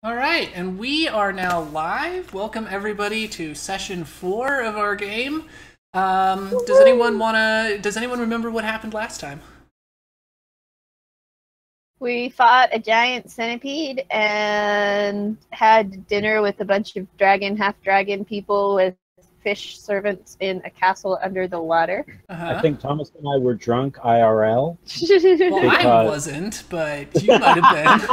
All right, and we are now live. Welcome everybody to session 4 of our game. Does anyone remember what happened last time? We fought a giant centipede and had dinner with a bunch of half-dragon people with fish servants in a castle under the water. I think Thomas and I were drunk IRL. Well, I wasn't, but you might have been.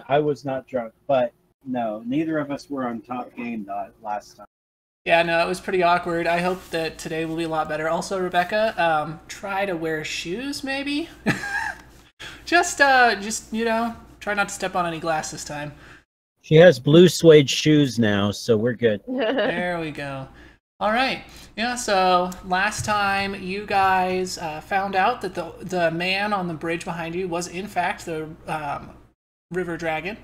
I was not drunk, but no, neither of us were on top game last time. Yeah, no, it was pretty awkward. I hope that today will be a lot better. Also, Rebecca, try to wear shoes, maybe? just, try not to step on any glass this time. She has blue suede shoes now, so we're good. There we go. All right. Yeah, so last time you guys found out that the man on the bridge behind you was, in fact, the river dragon.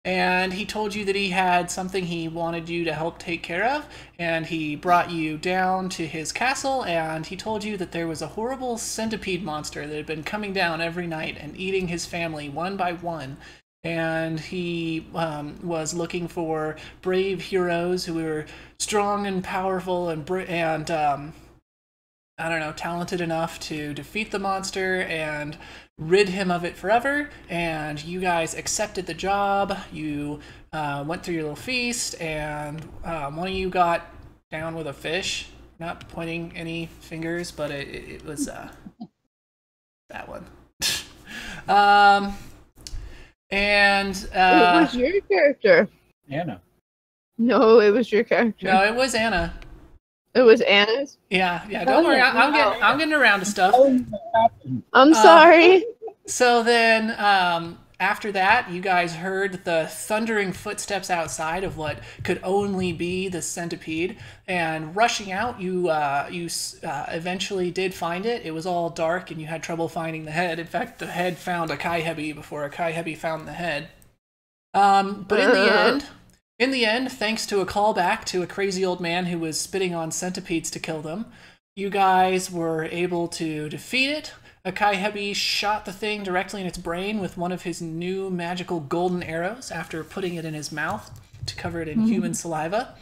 And he told you that he had something he wanted you to help take care of, and he brought you down to his castle, and he told you that there was a horrible centipede monster that had been coming down every night and eating his family one by one. And he was looking for brave heroes who were strong and powerful and I don't know, talented enough to defeat the monster and rid him of it forever. And you guys accepted the job. You went through your little feast, and one of you got down with a fish. Not pointing any fingers, but it was that one. And it was your character. Anna. No, it was your character. No, it was Anna. It was Anna's? Yeah, don't worry. I'm getting around to stuff. I'm sorry. So then, after that, you guys heard the thundering footsteps outside of what could only be the centipede, and rushing out, you eventually did find it. It was all dark, and you had trouble finding the head. In fact, the head found a Kai-Hebi before a Kai-Hebi found the head. But in the end, thanks to a callback to a crazy old man who was spitting on centipedes to kill them, you guys were able to defeat it. A Kai-Hebi shot the thing directly in its brain with one of his new magical golden arrows after putting it in his mouth to cover it in human saliva.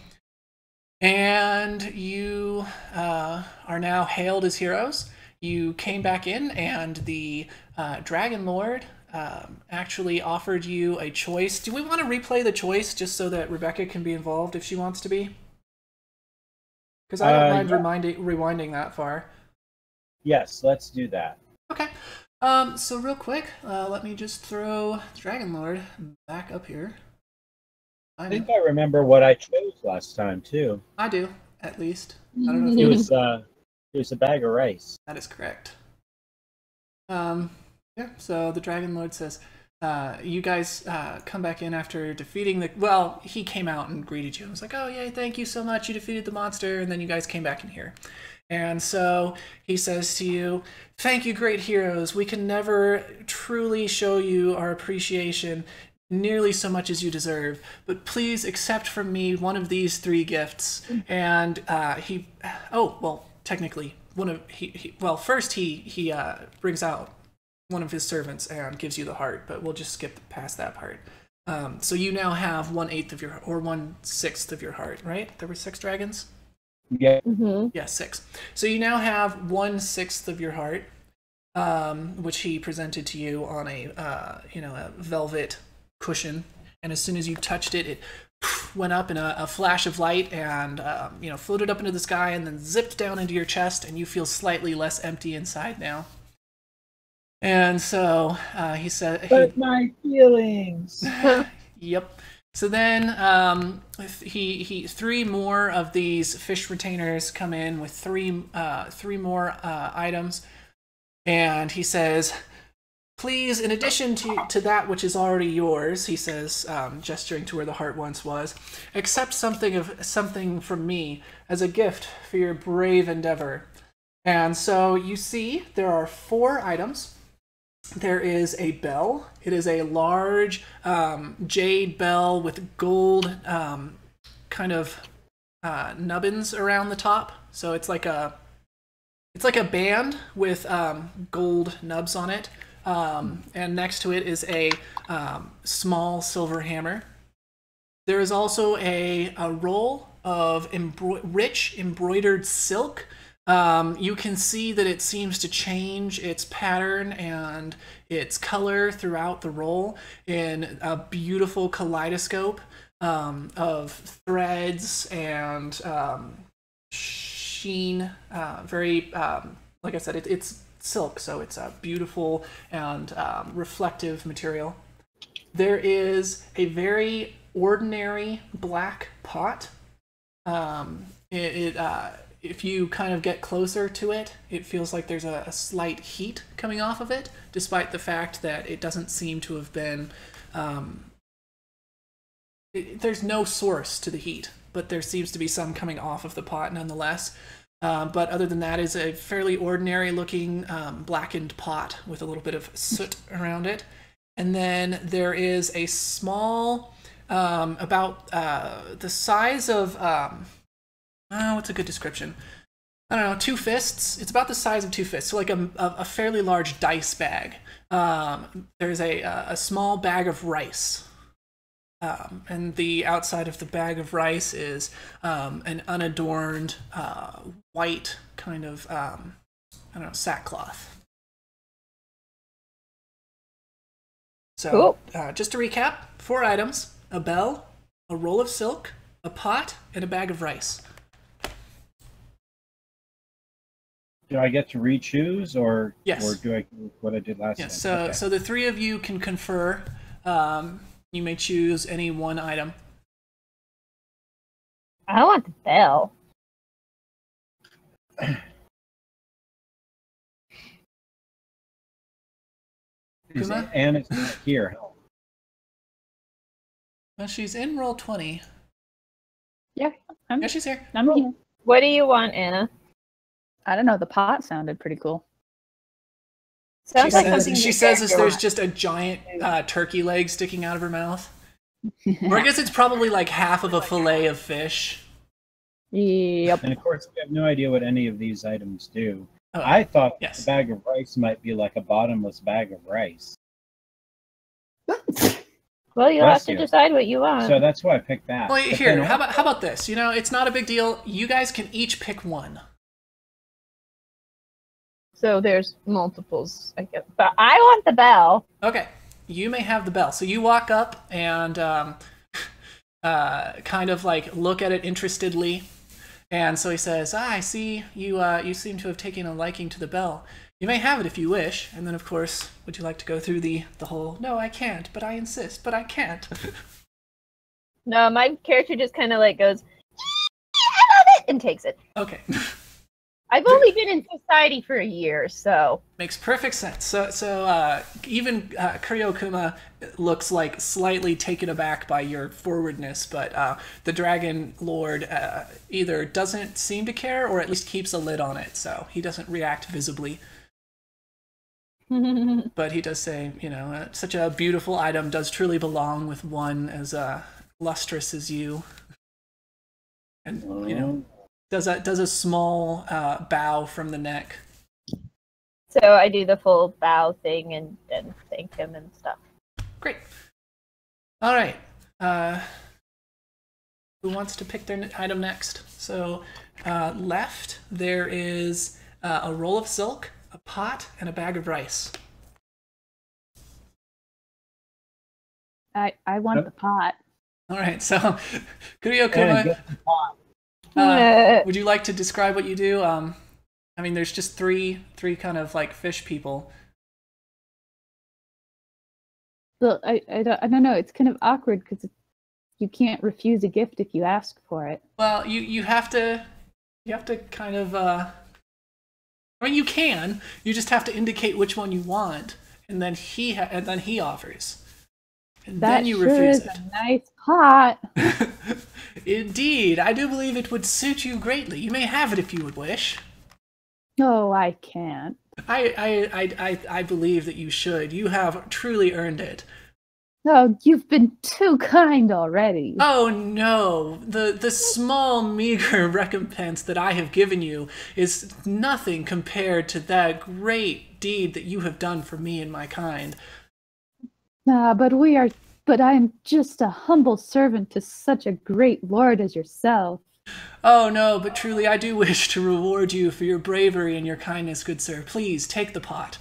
And you are now hailed as heroes. You came back in, and the Dragon Lord actually offered you a choice. Do we want to replay the choice just so that Rebecca can be involved if she wants to be? Because I don't mind rewinding that far. Yes, let's do that. Okay. So real quick, let me just throw Dragon Lord back up here. I think I remember what I chose last time too. I do, at least. I don't know if it was a bag of rice. That is correct. Yeah, so the Dragon Lord says, you guys come back in after defeating the... Well, he came out and greeted you. I was like, oh, yay, thank you so much. You defeated the monster. And then you guys came back in here. And so he says to you, thank you, great heroes. We can never truly show you our appreciation nearly so much as you deserve. But please accept from me one of these 3 gifts. And he... Oh, well, technically, one of... First he brings out one of his servants and gives you the heart, but we'll just skip past that part. So you now have 1/8 of your, or 1/6 of your heart, right? There were 6 dragons? Yeah. Yeah, 6. So you now have 1/6 of your heart, which he presented to you on a velvet cushion. And as soon as you touched it, it went up in a flash of light and floated up into the sky and then zipped down into your chest, and you feel slightly less empty inside now. And so he said... But my feelings! Yep. So then he 3 more of these fish retainers come in with 3 more items. And he says, please, in addition to that which is already yours, he says, gesturing to where the heart once was, accept something from me as a gift for your brave endeavor. And so you see there are 4 items. There is a bell. It is a large jade bell with gold kind of nubbins around the top. So it's like a band with gold nubs on it. and next to it is a small silver hammer. There is also a roll of rich embroidered silk. You can see that it seems to change its pattern and its color throughout the roll in a beautiful kaleidoscope of threads and sheen. Very, like I said, it's silk, so it's a beautiful and reflective material. There is a very ordinary black pot. If you kind of get closer to it, it feels like there's a slight heat coming off of it, despite the fact that it doesn't seem to have been... there's no source to the heat, but there seems to be some coming off of the pot nonetheless. But other than that, is a fairly ordinary looking blackened pot with a little bit of soot around it. And then there is a small, about the size of, what's a good description? I don't know, 2 fists. It's about the size of 2 fists, so like a fairly large dice bag. There's a small bag of rice. And the outside of the bag of rice is an unadorned white kind of, I don't know, sackcloth. So, cool. Just to recap, 4 items: a bell, a roll of silk, a pot, and a bag of rice. Do I get to re-choose, or Yes. or do I what I did last time? Yes. So, Okay. so the 3 of you can confer. You may choose any one item. I want the bell. Kuma? Anna's not here. Well, she's in Roll20. Yeah, Yeah, she's here. I'm here. What do you want, Anna? I don't know. The pot sounded pretty cool. Sounds like She something your says as character there's wants. just a giant turkey leg sticking out of her mouth. Or I guess it's probably like half of a fillet of fish. Yep. And of course, we have no idea what any of these items do. Oh, I thought yes. the bag of rice might be like a bottomless bag of rice. Well, you'll Bless have to you. decide what you want. So that's why I picked that. Well, But here, then how about this? You know, it's not a big deal. You guys can each pick one. So there's multiples, I guess. But I want the bell. Okay, you may have the bell. So you walk up and kind of like look at it interestedly. And so he says, I see you you seem to have taken a liking to the bell. You may have it if you wish. And then, of course, would you like to go through the whole, no, I can't, but I insist, but I can't. No, my character just kind of like goes, I love it, and takes it. Okay. I've only been in society for a year, so. Makes perfect sense. So even Kuryokuma looks like slightly taken aback by your forwardness, but the Dragon Lord either doesn't seem to care or at least keeps a lid on it, so he doesn't react visibly. But he does say, you know, such a beautiful item does truly belong with one as lustrous as you. And, you know, does a small bow from the neck. So I do the full bow thing and then thank him and stuff. Great. All right. Who wants to pick their item next? So left, there is a roll of silk, a pot, and a bag of rice. I want the pot. All right. So Anna, Kuryokuma, get the pot. would you like to describe what you do? I mean, there's just three kind of like fish people. Well, I don't know. It's kind of awkward because you can't refuse a gift if you ask for it. Well, you have to kind of I mean, you can. You just have to indicate which one you want, and then he offers. And That then you sure refuse is it. a nice pot. Indeed, I do believe it would suit you greatly. You may have it if you would wish. No, I can't. I believe that you should. You have truly earned it. No, you've been too kind already. Oh no, the small meager recompense that I have given you is nothing compared to that great deed that you have done for me and my kind. But I am just a humble servant to such a great lord as yourself. Oh no, but truly I do wish to reward you for your bravery and your kindness, good sir. Please, take the pot.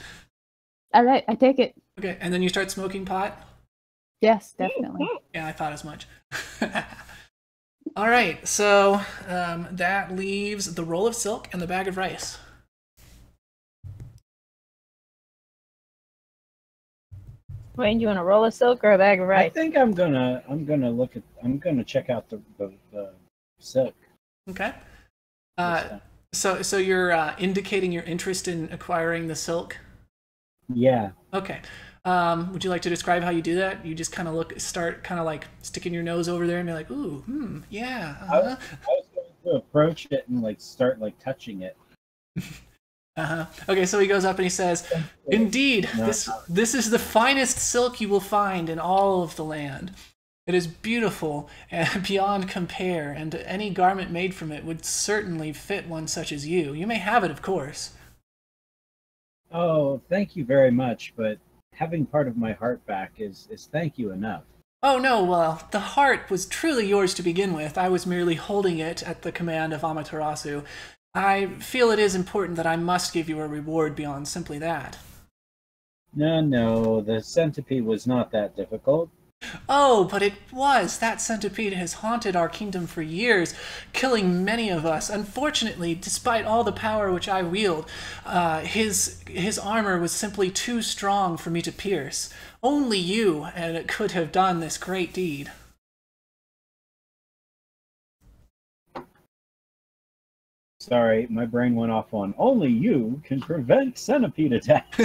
All right, I take it. Okay, and then you start smoking pot? Yes, definitely. Yeah, I thought as much. All right, so that leaves the roll of silk and the bag of rice. Wayne, do you want a roll of silk or a bag of I rice? think I'm gonna check out the silk. Okay. this time. So you're indicating your interest in acquiring the silk? Yeah. Okay. Would you like to describe how you do that? You just kind of start kind of like sticking your nose over there and be like, ooh, yeah. I was going to approach it and like start like touching it. Okay, so he goes up and he says, "Indeed, No. this is the finest silk you will find in all of the land. It is beautiful and beyond compare, and any garment made from it would certainly fit one such as you. You may have it, of course." Oh, thank you very much, but having part of my heart back is thank you enough. Oh no, well, the heart was truly yours to begin with. I was merely holding it at the command of Amaterasu. I feel it is important that I must give you a reward beyond simply that. No, the centipede was not that difficult. Oh, but it was. That centipede has haunted our kingdom for years, killing many of us. Unfortunately, despite all the power which I wield, his armor was simply too strong for me to pierce. Only you and it could have done this great deed. Sorry, my brain went off on only you can prevent centipede attacks.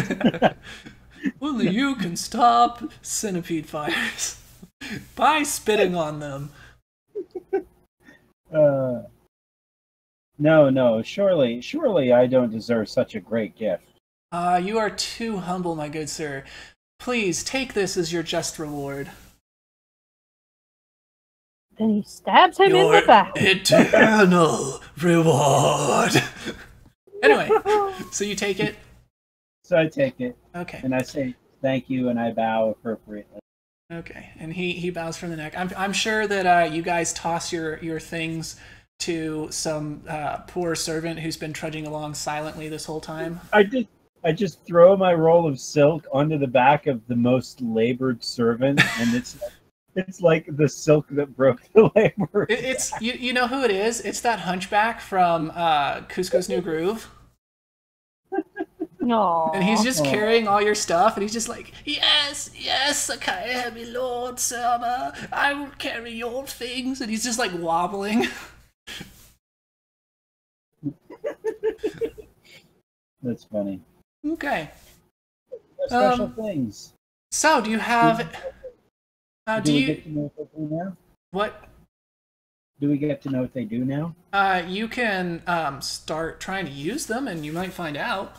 Only you can stop centipede fires by spitting on them. No, surely I don't deserve such a great gift. You are too humble, my good sir. Please take this as your just reward. Then he stabs him in the back. Eternal reward. Anyway, so you take it? So I take it, Okay. and I say thank you, and I bow appropriately. Okay, and he bows from the neck. I'm sure that you guys toss your things to some poor servant who's been trudging along silently this whole time. I just throw my roll of silk onto the back of the most labored servant, and it's like the silk that broke the labor. It's you know who it is? It's that hunchback from Cusco's New Groove. No. And he's just carrying all your stuff, and he's just like, yes, Sakai, my lord, Sama, I will carry your things. And he's just like wobbling. That's funny. Okay. Special things. So, do you have? Do we get to know what they do now? What? Do we get to know what they do now? You can start trying to use them, and you might find out.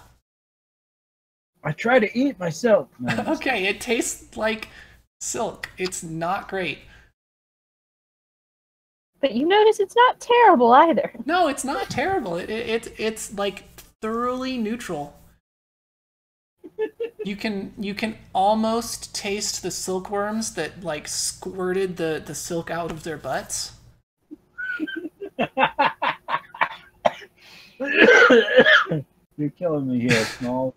I try to eat myself. No, Okay, it tastes like silk. It's not great. But you notice it's not terrible either. No, it's not terrible. It's like thoroughly neutral. You can almost taste the silkworms that like squirted the silk out of their butts. You're killing me here, Small.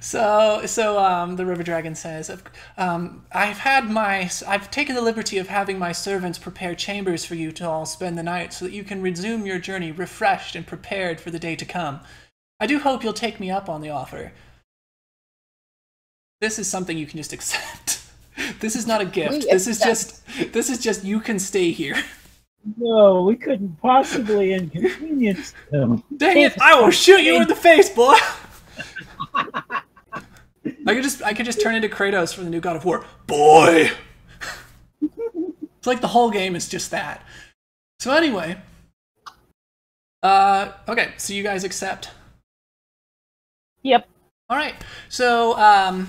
So the river dragon says, I've taken the liberty of having my servants prepare chambers for you to all spend the night so that you can resume your journey refreshed and prepared for the day to come. I do hope you'll take me up on the offer. This is something you can just accept. This is not a gift. This is just you can stay here. No, we couldn't possibly inconvenience them. Dang it! I will shoot you in the face, boy. I could just turn into Kratos from the new God of War. Boy! It's like the whole game is just that. So anyway. Okay, so you guys accept? Yep. Alright, so,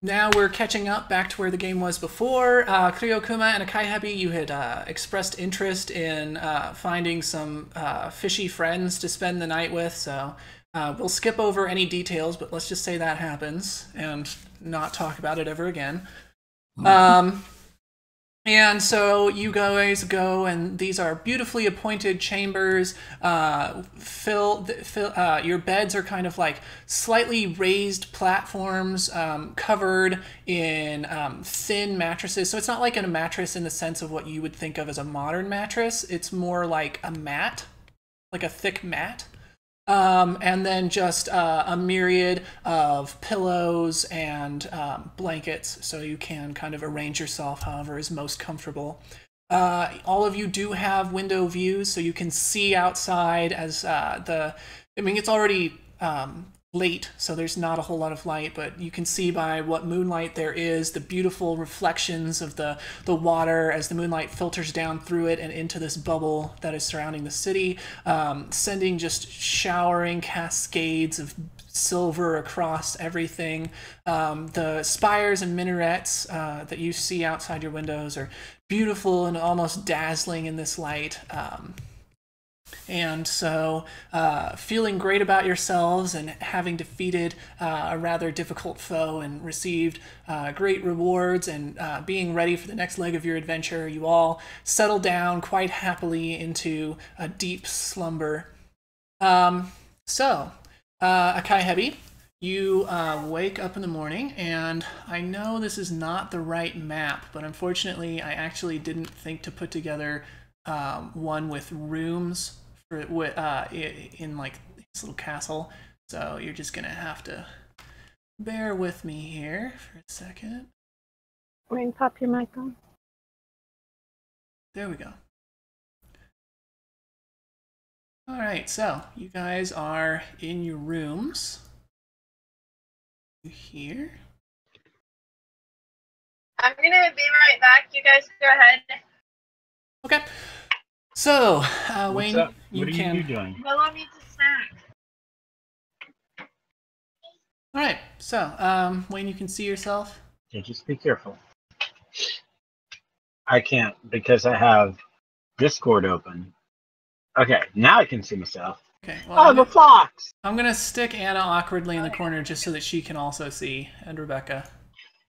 now we're catching up back to where the game was before. Kryokuma and Akaihabi, you had expressed interest in finding some fishy friends to spend the night with, so We'll skip over any details, but let's just say that happens and not talk about it ever again. And so you guys go, and these are beautifully appointed chambers. Your beds are kind of like slightly raised platforms covered in thin mattresses. So it's not like a mattress in the sense of what you would think of as a modern mattress. It's more like a mat, like a thick mat. And then just a myriad of pillows and blankets, so you can kind of arrange yourself however is most comfortable. All of you do have window views, so you can see outside as it's already late, so there's not a whole lot of light, but you can see by what moonlight there is, the beautiful reflections of the water as the moonlight filters down through it and into this bubble that is surrounding the city, sending just showering cascades of silver across everything. The spires and minarets that you see outside your windows are beautiful and almost dazzling in this light. And so, feeling great about yourselves and having defeated a rather difficult foe and received great rewards and being ready for the next leg of your adventure, you all settle down quite happily into a deep slumber. Akai Hebi, you wake up in the morning, and I know this is not the right map, but unfortunately I actually didn't think to put together one with rooms in like this little castle, so you're just gonna have to bear with me here for a second. Wayne, pop your mic on. There we go. All right, so you guys are in your rooms here. I'm gonna be right back. You guys go ahead. Okay. So, Wayne, What's up? you what can. are you doing? Willow needs a snack. All right. So, Wayne, you can see yourself. Yeah, just be careful. I can't because I have Discord open. Okay, now I can see myself. Okay. Well, the fox! I'm gonna stick Anna awkwardly in the corner just so that she can also see, and Rebecca.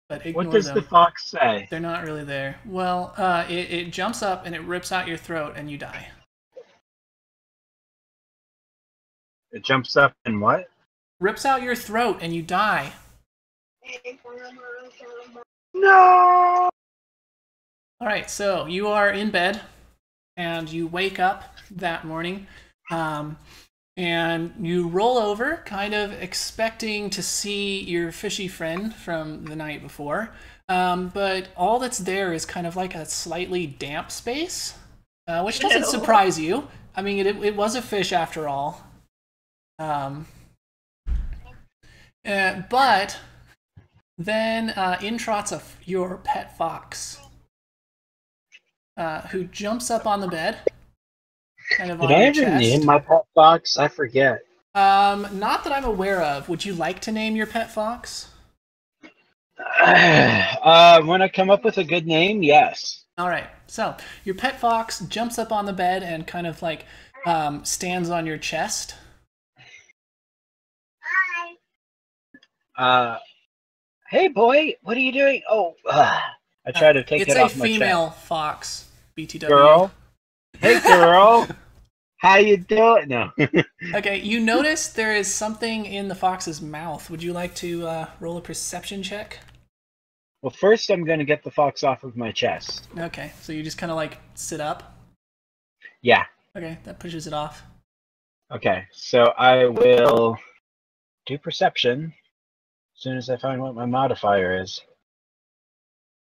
But ignore What does them. the fox say? They're not really there. Well, it jumps up and it rips out your throat and you die. It jumps up and what? Rips out your throat and you die. No! Alright, so you are in bed and you wake up that morning and you roll over, kind of expecting to see your fishy friend from the night before. But all that's there is kind of like a slightly damp space, which doesn't surprise you. I mean, it was a fish after all. But then in trots your pet fox, who jumps up on the bed, kind of on your chest. Did I ever name my pet fox? I forget. Not that I'm aware of. Would you like to name your pet fox? When I come up with a good name, yes. All right. So your pet fox jumps up on the bed and kind of like stands on your chest. Hey boy, what are you doing? Oh, I try to take it off my chest. It's a female fox, BTW. Girl. Hey girl. How you doing? No. Okay, you notice there is something in the fox's mouth. Would you like to roll a perception check? Well, first I'm going to get the fox off of my chest. Okay, so you just kind of like sit up? Yeah. Okay, that pushes it off. Okay, so I will do perception as soon as I find what my modifier is.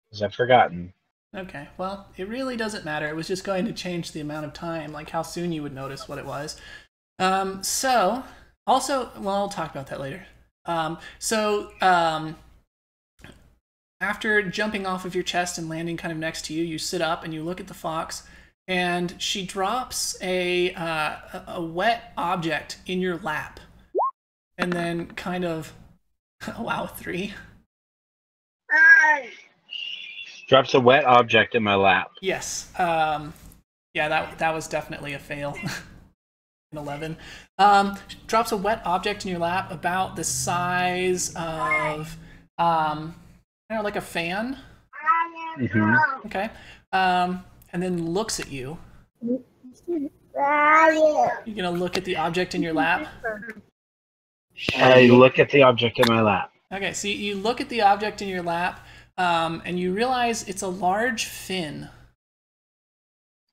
Because I've forgotten. Okay, well, it really doesn't matter. It was just going to change the amount of time, like how soon you would notice what it was. Also, well, I'll talk about that later. After jumping off of your chest and landing kind of next to you, you sit up and you look at the fox, and she drops a wet object in your lap, and then kind of, wow, 3. Drops a wet object in my lap. Yes. Yeah, that was definitely a fail. An 11. Drops a wet object in your lap about the size of, I don't know, like a fan. Mm-hmm. Okay. And then looks at you. You're gonna look at the object in your lap. I look at the object in my lap. Okay, so you look at the object in your lap, and you realize it's a large fin.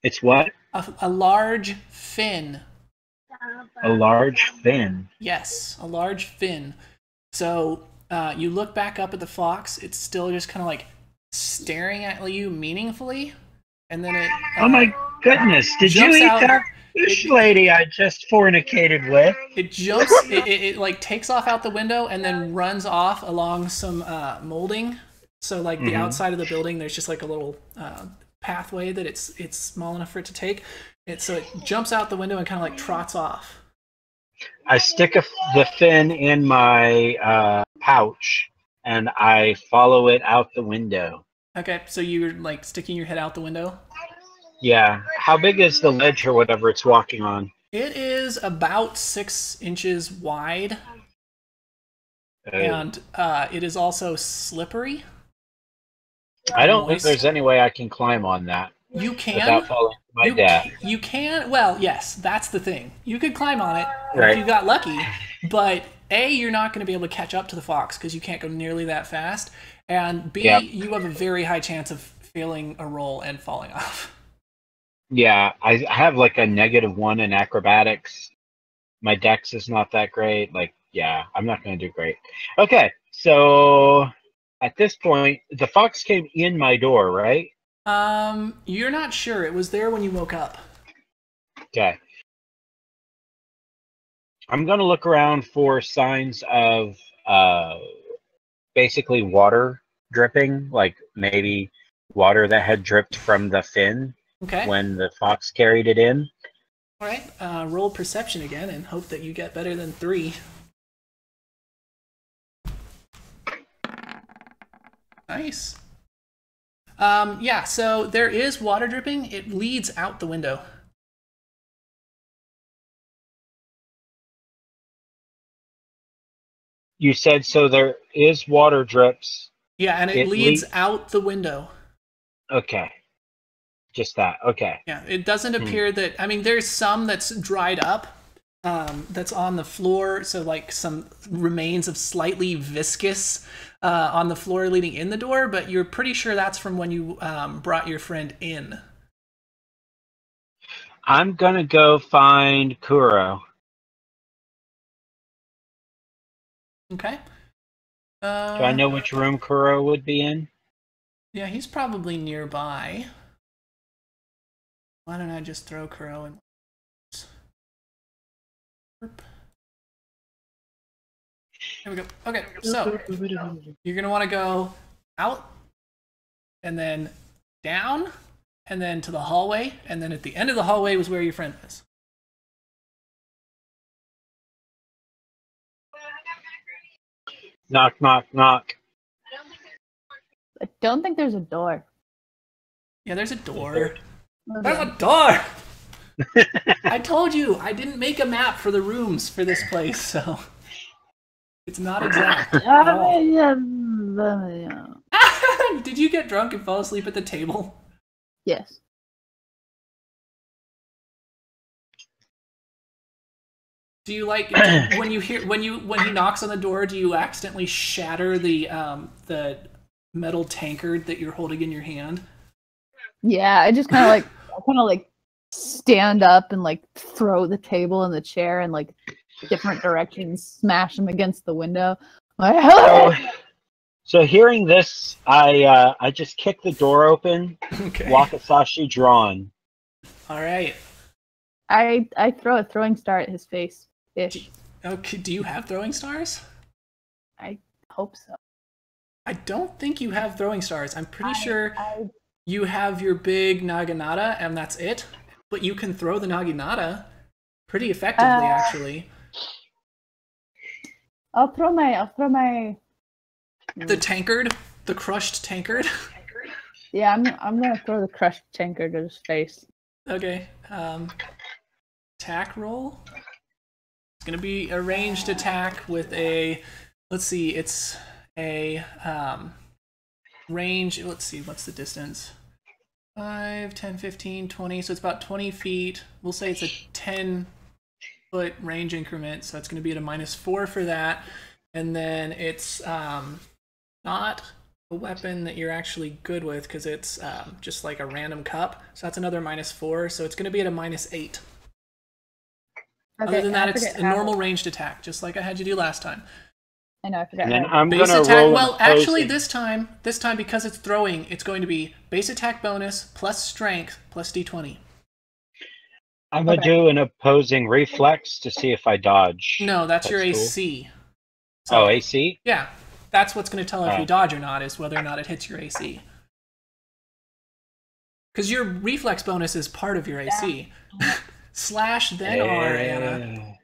It's what? A large fin. A large fin. Yes, a large fin. So you look back up at the fox. It's still just kind of like staring at you meaningfully, and then it. Oh my goodness! Did you eat that fish lady I just fornicated with? It jumps. It like takes off out the window and then runs off along some molding. So like the outside of the building, there's just like a little pathway that it's small enough for it to take. So it jumps out the window and kind of like trots off. I stick the fin in my pouch and I follow it out the window. Okay, so you're like sticking your head out the window? Yeah. How big is the ledge or whatever it's walking on? It is about 6 inches wide. And it is also slippery. I don't think there's any way I can climb on that. You can. Without falling to my death. You can. Well, yes, that's the thing. You could climb on it right. if you got lucky, but A, you're not going to be able to catch up to the fox because you can't go nearly that fast, and B, you have a very high chance of failing a roll and falling off. Yeah, I have like a -1 in acrobatics. My dex is not that great. Like, yeah, I'm not going to do great. Okay, so at this point, the fox came in my door, right? You're not sure. It was there when you woke up. Okay. I'm going to look around for signs of basically water dripping, like maybe water that had dripped from the fin when the fox carried it in. All right. Roll perception again and hope that you get better than 3. Nice. Yeah, so there is water dripping. It leads out the window. You said so there is water drips. Yeah, and it leads out the window. Okay. Just that. Okay. Yeah, it doesn't appear that... I mean, there's some that's dried up. That's on the floor, so like some remains of slightly viscous on the floor leading in the door, but you're pretty sure that's from when you brought your friend in. I'm gonna go find Kuro. Okay. Do I know which room Kuro would be in? Yeah, he's probably nearby. Why don't I just throw Kuro in? There we go. Okay, so you're going to want to go out, and then down, and then to the hallway, and then at the end of the hallway was where your friend is. Knock, knock, knock. I don't think there's a door. Yeah, there's a door. There's a door! I told you, I didn't make a map for the rooms for this place, so it's not exact at all. Did you get drunk and fall asleep at the table? Yes. Do you like when he knocks on the door? Do you accidentally shatter the metal tankard that you're holding in your hand? Yeah, I just kind of like stand up and like throw the table and the chair in like different directions, smash them against the window. So hearing this, I just kick the door open. Okay. Wakasashi drawn. All right. I throw a throwing star at his face. Okay. Do you have throwing stars? I hope so. I don't think you have throwing stars. I'm pretty sure you have your big naginata, and that's it. But you can throw the naginata pretty effectively, actually. I'll throw my the tankard, the crushed tankard. Yeah, I'm gonna throw the crushed tankard at his face. Okay. attack roll. It's going to be a ranged attack with a, let's see, it's a range, let's see, what's the distance? 5, 10, 15, 20, so it's about 20 feet. We'll say it's a 10-foot range increment, so it's going to be at a -4 for that. And then it's not a weapon that you're actually good with because it's just like a random cup. So that's another -4, so it's going to be at a -8. Okay, Other than that, I it's forget a how- normal ranged attack, just like I had you do last time. I know, I forgot. And then how- I'm Base gonna attack. roll. Well, an actually, opposing- this time because it's throwing, it's going to be base attack bonus plus strength plus d20. I'm gonna Okay. do an opposing reflex to see if I dodge. No, that's your cool. AC. Oh, AC. Yeah, that's what's going to tell if Oh. you dodge or not, is whether or not it hits your AC. Because your reflex bonus is part of your AC. Slash then R, Anna.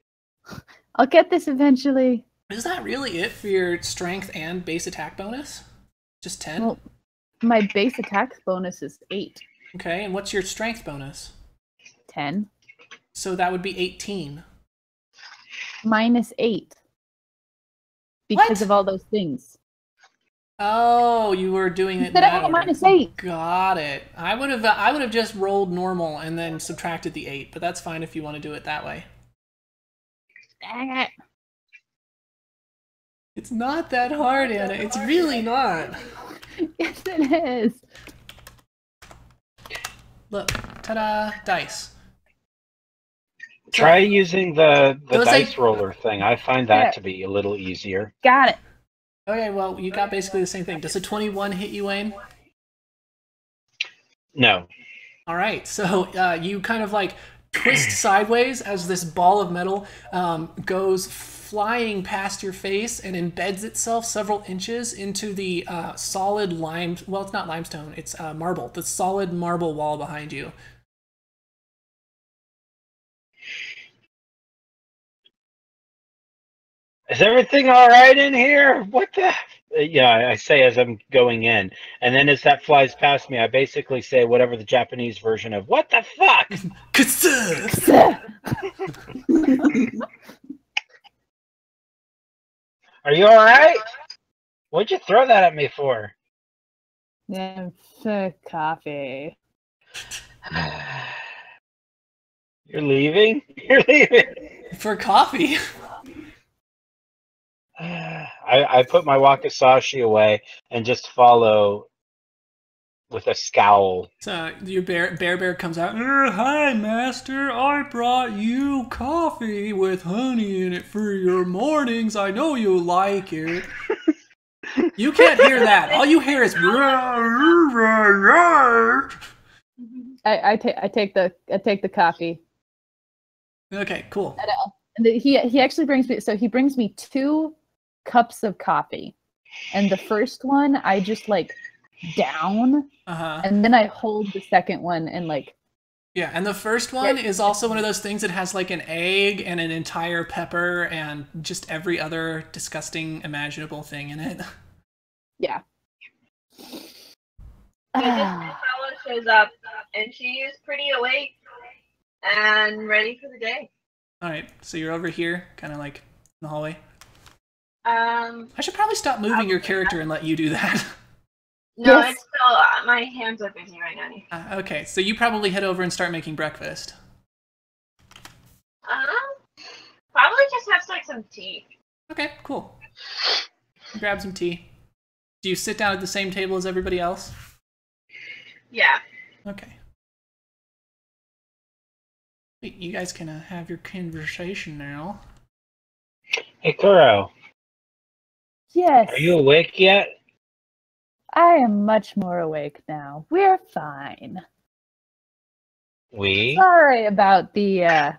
I'll get this eventually. Is that really it for your strength and base attack bonus? Just 10? Well, my base attack bonus is 8. Okay, and what's your strength bonus? 10. So that would be 18. -8. Because What? of all those things. Oh, you were doing it in Instead of that having order. -8. Got it. I would have just rolled normal and then subtracted the 8, but that's fine if you want to do it that way. Dang it. It's not that hard, Anna. It's really not. Yes, it is. Look, ta-da, dice. Try using the Those dice are- roller thing. I find that Yeah. to be a little easier. Got it. Okay, well, you got basically the same thing. Does a 21 hit you, Wayne? No. All right, so you kind of like twist sideways as this ball of metal goes flying past your face and embeds itself several inches into the solid lime. Well, it's not limestone; it's marble. The solid marble wall behind you. Is everything all right in here? What the? Yeah, I say as I'm going in, and then as that flies past me, I basically say whatever the Japanese version of "What the fuck." Katsu! Are you all right? What'd you throw that at me for? Yeah, for coffee. You're leaving? You're leaving? For coffee. I put my wakizashi away and just follow with a scowl. So your bear comes out. Hi, master. I brought you coffee with honey in it for your mornings. I know you like it. You can't hear that. All you hear is. I take the coffee. Okay, cool. And he actually brings me, so he brings me 2 cups of coffee. And the first one I just like down, and then I hold the second one and like. Yeah, and the first one is also one of those things that has like an egg and an entire pepper and just every other disgusting imaginable thing in it. Yeah. Paula shows up, and she is pretty awake and ready for the day. All right, so you're over here, kind of like in the hallway. I I should probably stop moving your character and let you do that. No, Yes. it's still my hands are busy right now. Okay, so you probably head over and start making breakfast. Probably just have like some tea. Okay, cool. Grab some tea. Do you sit down at the same table as everybody else? Yeah. Okay. Wait, you guys can have your conversation now. Hey, Kuro, Yes. are you awake yet? I am much more awake now. We're fine. We? Sorry about the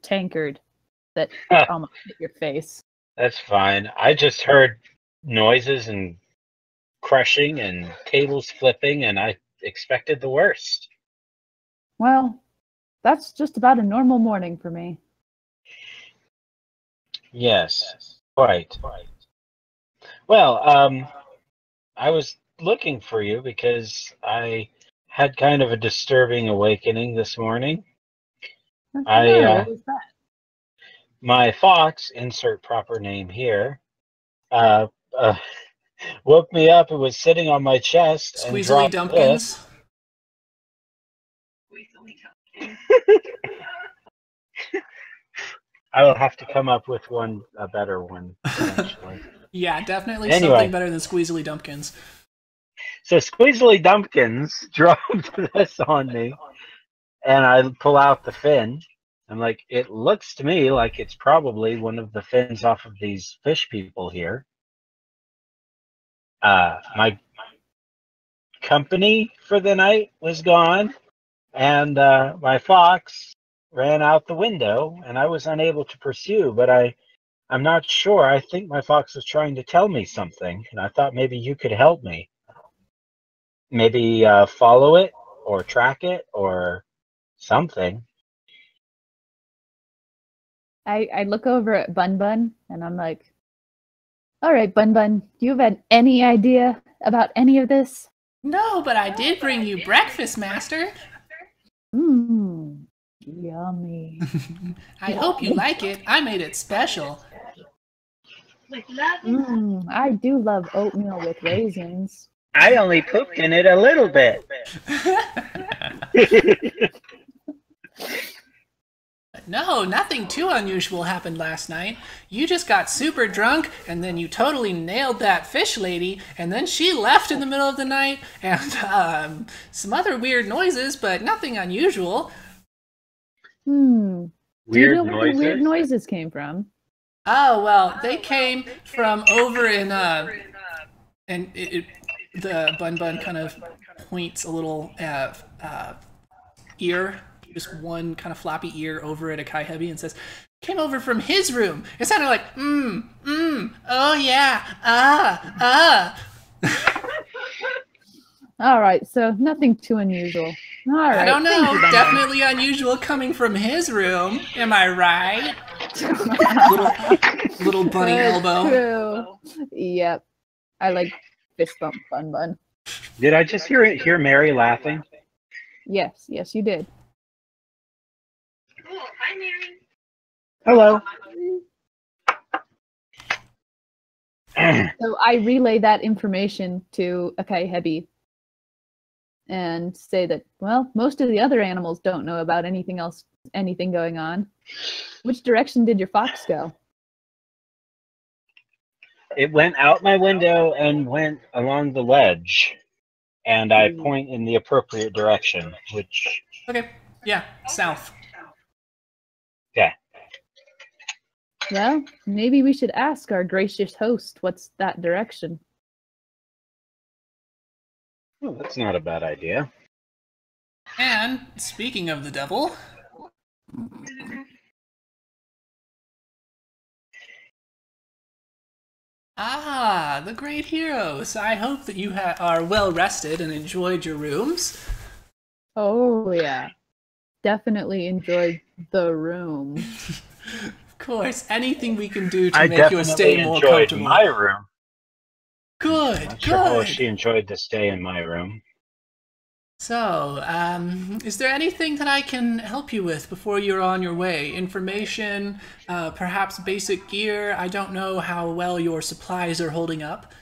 tankard that almost hit your face. That's fine. I just heard noises and crushing and tables flipping, and I expected the worst. Well, that's just about a normal morning for me. Yes, quite. Well, I was looking for you because I had kind of a disturbing awakening this morning. What was that? My fox, insert proper name here, woke me up. It was sitting on my chest and Squeezily dropped Dumpkins. I will have to come up with a better one eventually. Yeah, definitely Anyway. something better than Squeezily Dumpkins. So Squeezily Dumpkins dropped this on me, and I pull out the fin. I'm like, it looks to me like it's probably one of the fins off of these fish people here. My company for the night was gone, and my fox ran out the window, and I was unable to pursue, but I'm not sure. I think my fox was trying to tell me something, and I thought maybe you could help me. Maybe follow it, or track it, or something. I look over at Bun Bun, and I'm like, all right, Bun Bun, do you have any idea about any of this? No, but I did bring you breakfast, Master. Mmm, yummy. I hope you like it. I made it special. I do love oatmeal with raisins. I only pooped in it a little bit. No, nothing too unusual happened last night. You just got super drunk, and then you totally nailed that fish lady, and then she left in the middle of the night, and some other weird noises, but nothing unusual. Do you know where the weird noises came from? Oh, well, they came from over in, and the Bun Bun kind of points a little ear, just one kind of floppy ear over at Akai Hebi and says, came over from his room. It sounded like, oh yeah, All right, so nothing too unusual. All right. I don't know, definitely unusual coming from his room. Am I right? little bunny elbow. True. Yep. I like fist bump Bun Bun. Did I just hear Mary laughing? Yes, you did. Oh, hi, Mary. Hello. So I relay that information to Akai Hebi and say that, well, most of the other animals don't know about anything going on. Which direction did your fox go? It went out my window and went along the ledge, and I point in the appropriate direction, which... Okay, yeah, south. Yeah. Well, maybe we should ask our gracious host what's that direction. Oh, that's not a bad idea. And, speaking of the devil... Ah, the great heroes. I hope that you are well rested and enjoyed your rooms. Oh, yeah. Definitely enjoyed the room. Of course, anything we can do to make your stay more comfortable. My room. Good, I'm not sure how she enjoyed the stay in my room. So, is there anything that I can help you with before you're on your way? Information, perhaps basic gear? I don't know how well your supplies are holding up.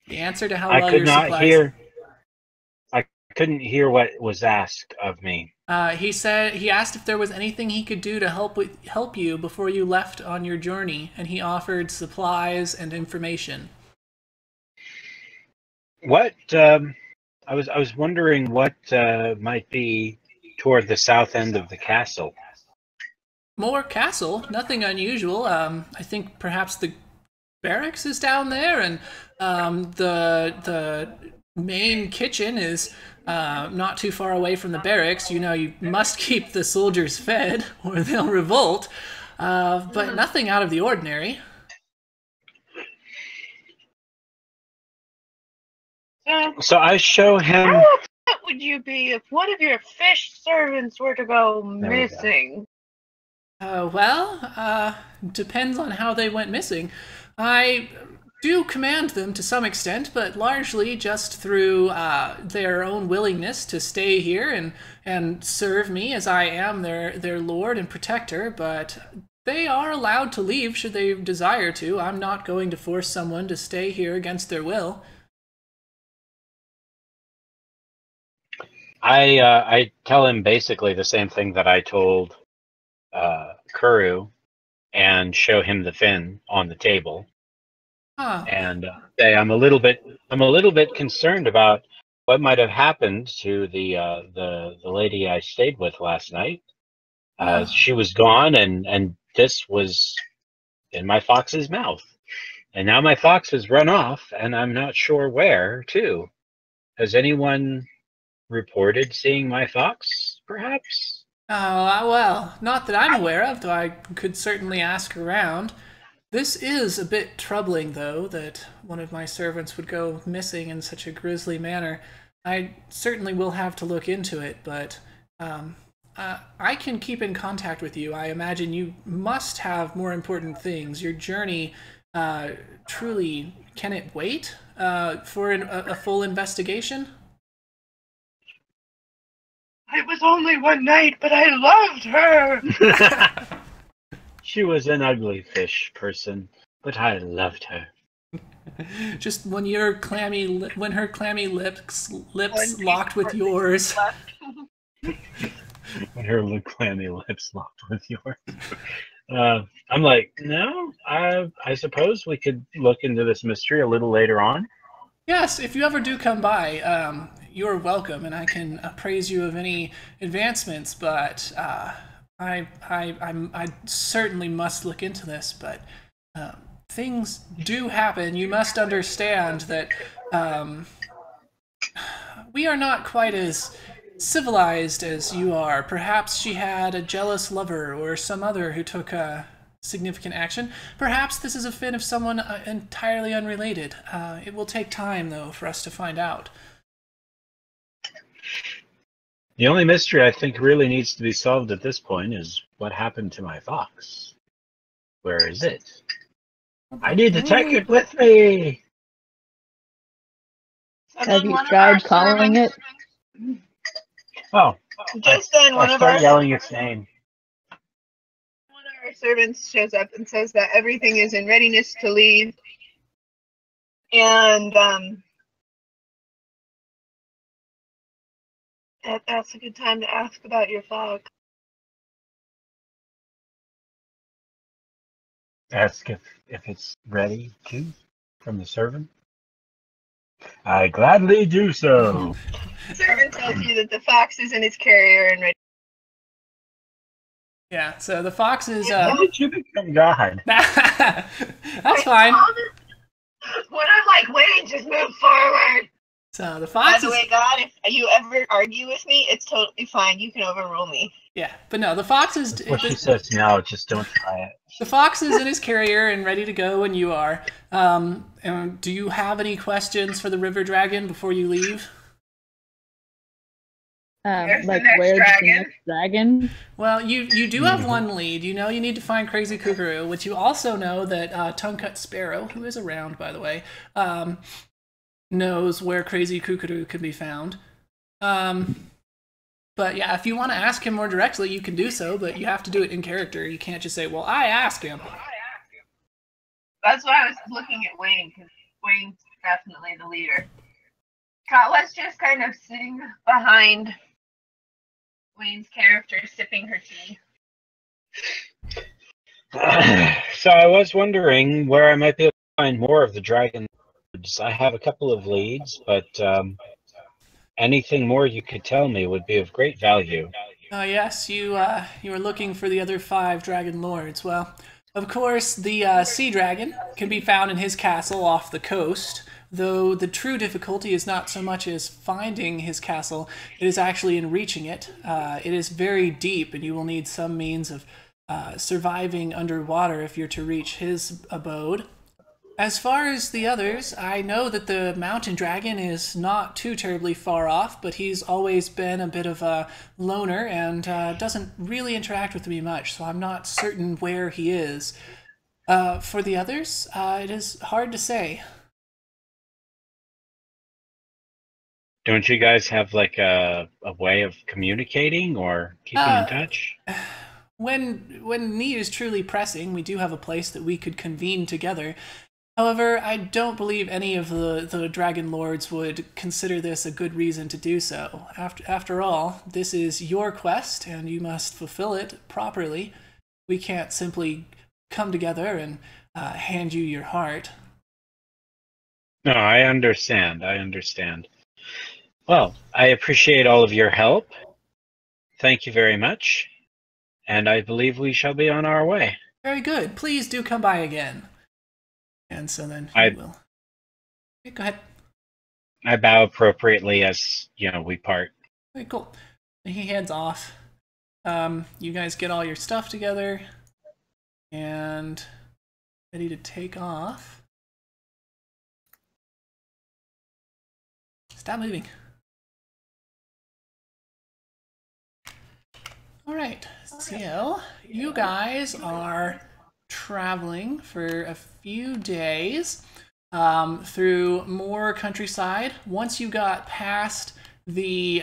The answer to how well your supplies... I couldn't hear what was asked of me. He asked if there was anything he could do to help you before you left on your journey, and he offered supplies and information. What I was wondering what might be toward the south end of the castle. More castle, nothing unusual. I think perhaps the barracks is down there, and the main kitchen is not too far away from the barracks. You know, you must keep the soldiers fed or they'll revolt, but nothing out of the ordinary. So I show him... How upset would you be if one of your fish servants were to go missing? Well, depends on how they went missing. I do command them to some extent, but largely just through their own willingness to stay here and serve me as I am their lord and protector. But they are allowed to leave should they desire to. I'm not going to force someone to stay here against their will. I tell him basically the same thing that I told Kuru, and show him the fin on the table. Huh. And say I'm a little bit concerned about what might have happened to the lady I stayed with last night. She was gone, and this was in my fox's mouth, and now my fox has run off, and I'm not sure where to. Has anyone reported seeing my fox, perhaps? Oh, well, not that I'm aware of, though I could certainly ask around. This is a bit troubling, though, that one of my servants would go missing in such a grisly manner. I certainly will have to look into it, but I can keep in contact with you. I imagine you must have more important things. Your journey, truly, can it wait for a full investigation? It was only one night, but I loved her. She was an ugly fish person, but I loved her. Just when her clammy lips locked with yours. When her clammy lips locked with yours. I'm like, no, I suppose we could look into this mystery a little later on. Yes, if you ever do come by, you're welcome, and I can appraise you of any advancements. But I certainly must look into this. But things do happen. You must understand that we are not quite as civilized as you are. Perhaps she had a jealous lover or some other who took significant action. Perhaps this is a fin of someone entirely unrelated. It will take time, though, for us to find out. The only mystery I think really needs to be solved at this point is what happened to my fox. Where is it? I need to take it with me! Have you tried calling it? Oh, Just then, I start yelling its name. one of our servants shows up and says that everything is in readiness to leave. And that's a good time to ask about your fox. Ask if it's ready too from the servant. I gladly do so. The servant tells you that the fox is in its carrier and ready. Yeah, so the fox is... How did you become God? That's fine. When I'm like, wait, just move forward. So the By fox the is... way, God, if you ever argue with me, it's totally fine. You can overrule me. Yeah, but no, the fox is... What she says now, just don't try it. The fox is in his carrier and ready to go when you are. And do you have any questions for the river dragon before you leave? There's the Like, next where's dragon. the next dragon? Well, you do have one lead. You know you need to find Crazy Kookaroo, which you also know that Tongue-Cut Sparrow, who is around, by the way, knows where Crazy Kookaroo can be found. But yeah, if you want to ask him more directly, you can do so, but you have to do it in character. You can't just say, well, I asked him. That's why I was looking at Wayne, because Wayne's definitely the leader. Katla's just kind of sitting behind Wayne's character, sipping her tea. So I was wondering where I might be able to find more of the dragon leads. I have a couple of leads, but anything more you could tell me would be of great value. Yes, you were looking for the other 5 dragon lords. Well, of course, the sea dragon can be found in his castle off the coast, though the true difficulty is not so much as finding his castle, it is actually in reaching it. It is very deep, and you will need some means of surviving underwater if you're to reach his abode. As far as the others, I know that the mountain dragon is not too terribly far off, but he's always been a bit of a loner and doesn't really interact with me much, so I'm not certain where he is. For the others, it is hard to say. Don't you guys have like a way of communicating or keeping in touch? When need is truly pressing, we do have a place that we could convene together. However, I don't believe any of the Dragon Lords would consider this a good reason to do so. After all, this is your quest, and you must fulfill it properly. We can't simply come together and hand you your heart. No, I understand. I understand. Well, I appreciate all of your help. Thank you very much. And I believe we shall be on our way. Very good. Please do come by again. And so then he will. Okay, go ahead. I bow appropriately as, we part. Okay, cool. And he heads off. You guys get all your stuff together and ready to take off. Stop moving. All right, so you guys are traveling for a few days through more countryside. Once you got past the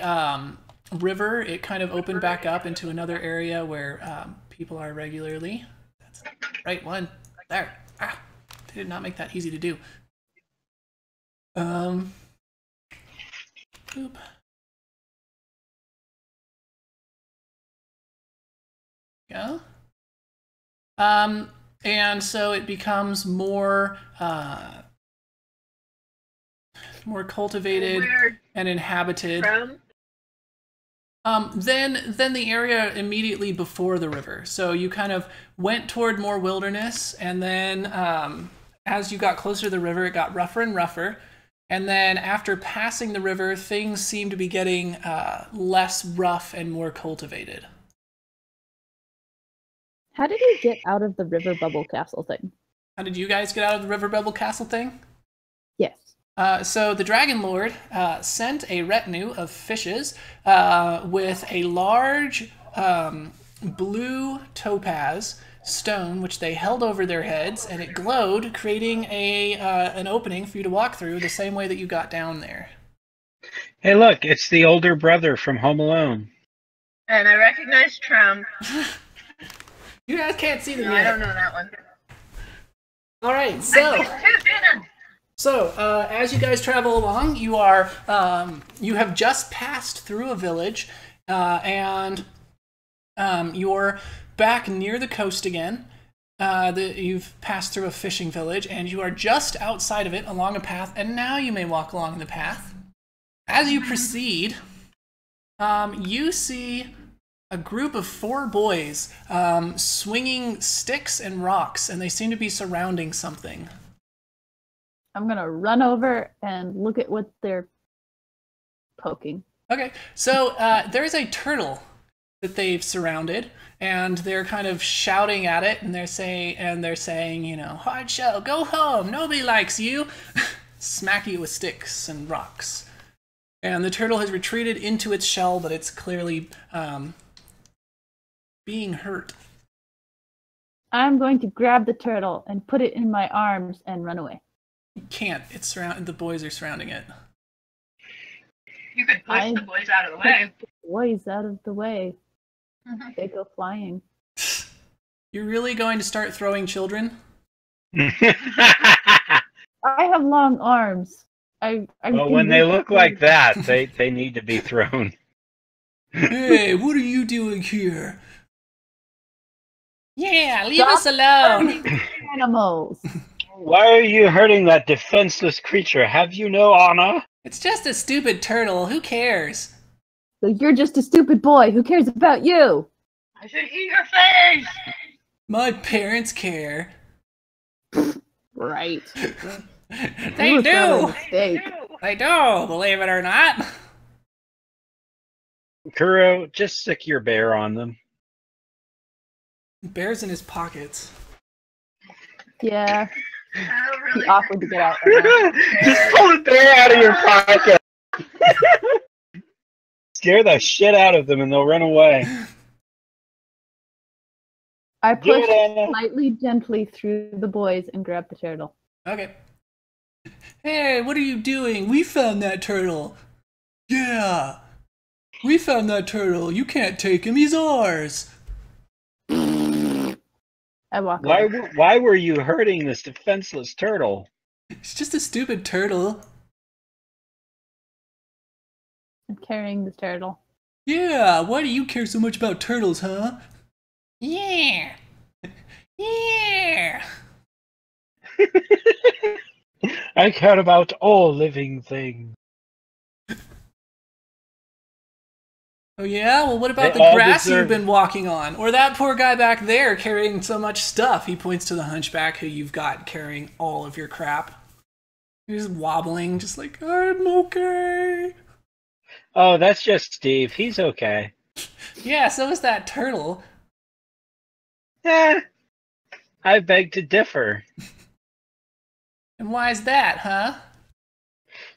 river, it kind of opened back up into another area where people are regularly. That's the right one. There. Ah, they did not make that easy to do. Oop. Go. And so it becomes more more cultivated and inhabited. Then the area immediately before the river. So you kind of went toward more wilderness, and then as you got closer to the river, it got rougher and rougher. And then after passing the river, things seem to be getting less rough and more cultivated. How did we get out of the river bubble castle thing? How did you guys get out of the river bubble castle thing? Yes. So the Dragon Lord sent a retinue of fishes with a large blue topaz stone, which they held over their heads, and it glowed, creating an opening for you to walk through the same way that you got down there. Hey, look, it's the older brother from Home Alone. And I recognize Trump. You guys can't see them No, yet. I don't know that one. All right, so as you guys travel along, you have just passed through a village, and you're back near the coast again. You've passed through a fishing village, and you are just outside of it along a path, and now you may walk along the path. As you proceed, you see a group of 4 boys swinging sticks and rocks, and they seem to be surrounding something. I'm gonna run over and look at what they're poking. Okay, so there's a turtle that they've surrounded, and they're kind of shouting at it, and they're saying, you know, hard shell, go home, nobody likes you, smacking it with sticks and rocks. And the turtle has retreated into its shell, but it's clearly being hurt. I'm going to grab the turtle and put it in my arms and run away. You can't. It's the boys are surrounding it. You could push the boys out of the way. The boys out of the way. They go flying. You're really going to start throwing children? I have long arms. Well, when they look like that, they need to be thrown. Hey, what are you doing here? Yeah, leave us alone. Animals. Why are you hurting that defenseless creature? Have you no honor? It's just a stupid turtle. Who cares? So you're just a stupid boy. Who cares about you? I should eat your face! My parents care. Right. They do! They do, believe it or not. Kuro, just stick your bear on them. Bear's in his pockets. Yeah. Really Be awkward to get out. Right Just pull the bear out of your pocket. Scare the shit out of them and they'll run away. I Do it, push Anna. slightly gently through the boys and grab the turtle. Okay. Hey, what are you doing? We found that turtle. Yeah. We found that turtle. You can't take him. He's ours. I walk over. Why were you hurting this defenseless turtle? It's just a stupid turtle. I'm carrying the turtle. Yeah, why do you care so much about turtles, huh? Yeah. Yeah. I care about all living things. Oh yeah? Well, what about They the all grass you've deserve been walking on? Or that poor guy back there carrying so much stuff? He points to the hunchback who you've got carrying all of your crap. He's wobbling, just like, I'm okay. Oh, that's just Steve. He's okay. Yeah, so is that turtle. Eh, I beg to differ. And why is that, huh?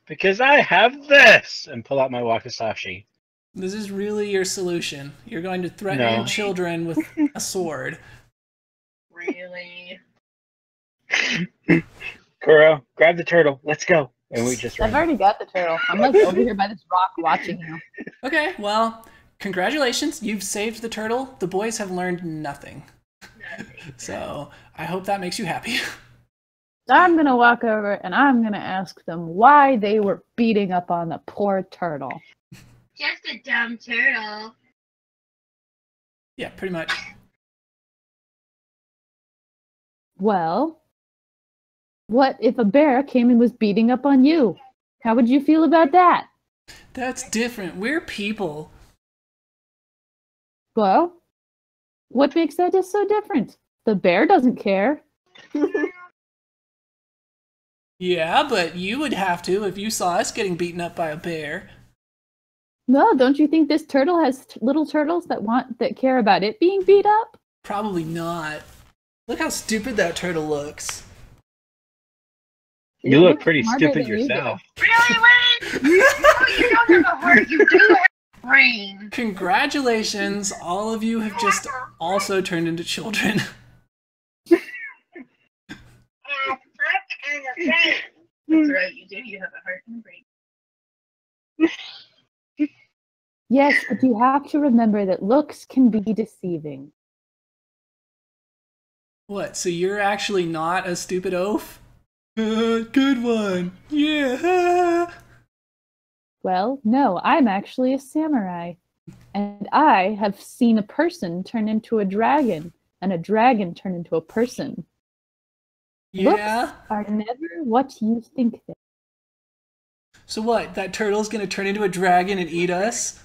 Because I have this! And pull out my wakizashi. This is really your solution. You're going to threaten No. children with a sword. Really? Kuro, grab the turtle. Let's go. And we just I've ran. already got the turtle. I'm like over here by this rock watching you. Okay, well, congratulations. You've saved the turtle. The boys have learned nothing. So I hope that makes you happy. I'm gonna walk over and I'm gonna ask them why they were beating up on the poor turtle. Just a dumb turtle. Yeah, pretty much. Well, what if a bear came and was beating up on you? How would you feel about that? That's different. We're people. Well, what makes that just so different? The bear doesn't care. Yeah, but you would have to if you saw us getting beaten up by a bear. Well, don't you think this turtle has little turtles that care about it being beat up? Probably not. Look how stupid that turtle looks. You It look looks pretty smarter stupid than you do. yourself. Really, Wayne? You don't have a heart. You do have a brain. Congratulations, all of you have just also turned into children. That's right, you do. You have a heart and a brain. Yes, but you have to remember that looks can be deceiving. What, so you're actually not a stupid oaf? Good one. Yeah. Well, no, I'm actually a samurai. And I have seen a person turn into a dragon, and a dragon turn into a person. Yeah. Looks are never what you think they are. So what, that turtle's gonna turn into a dragon and eat us?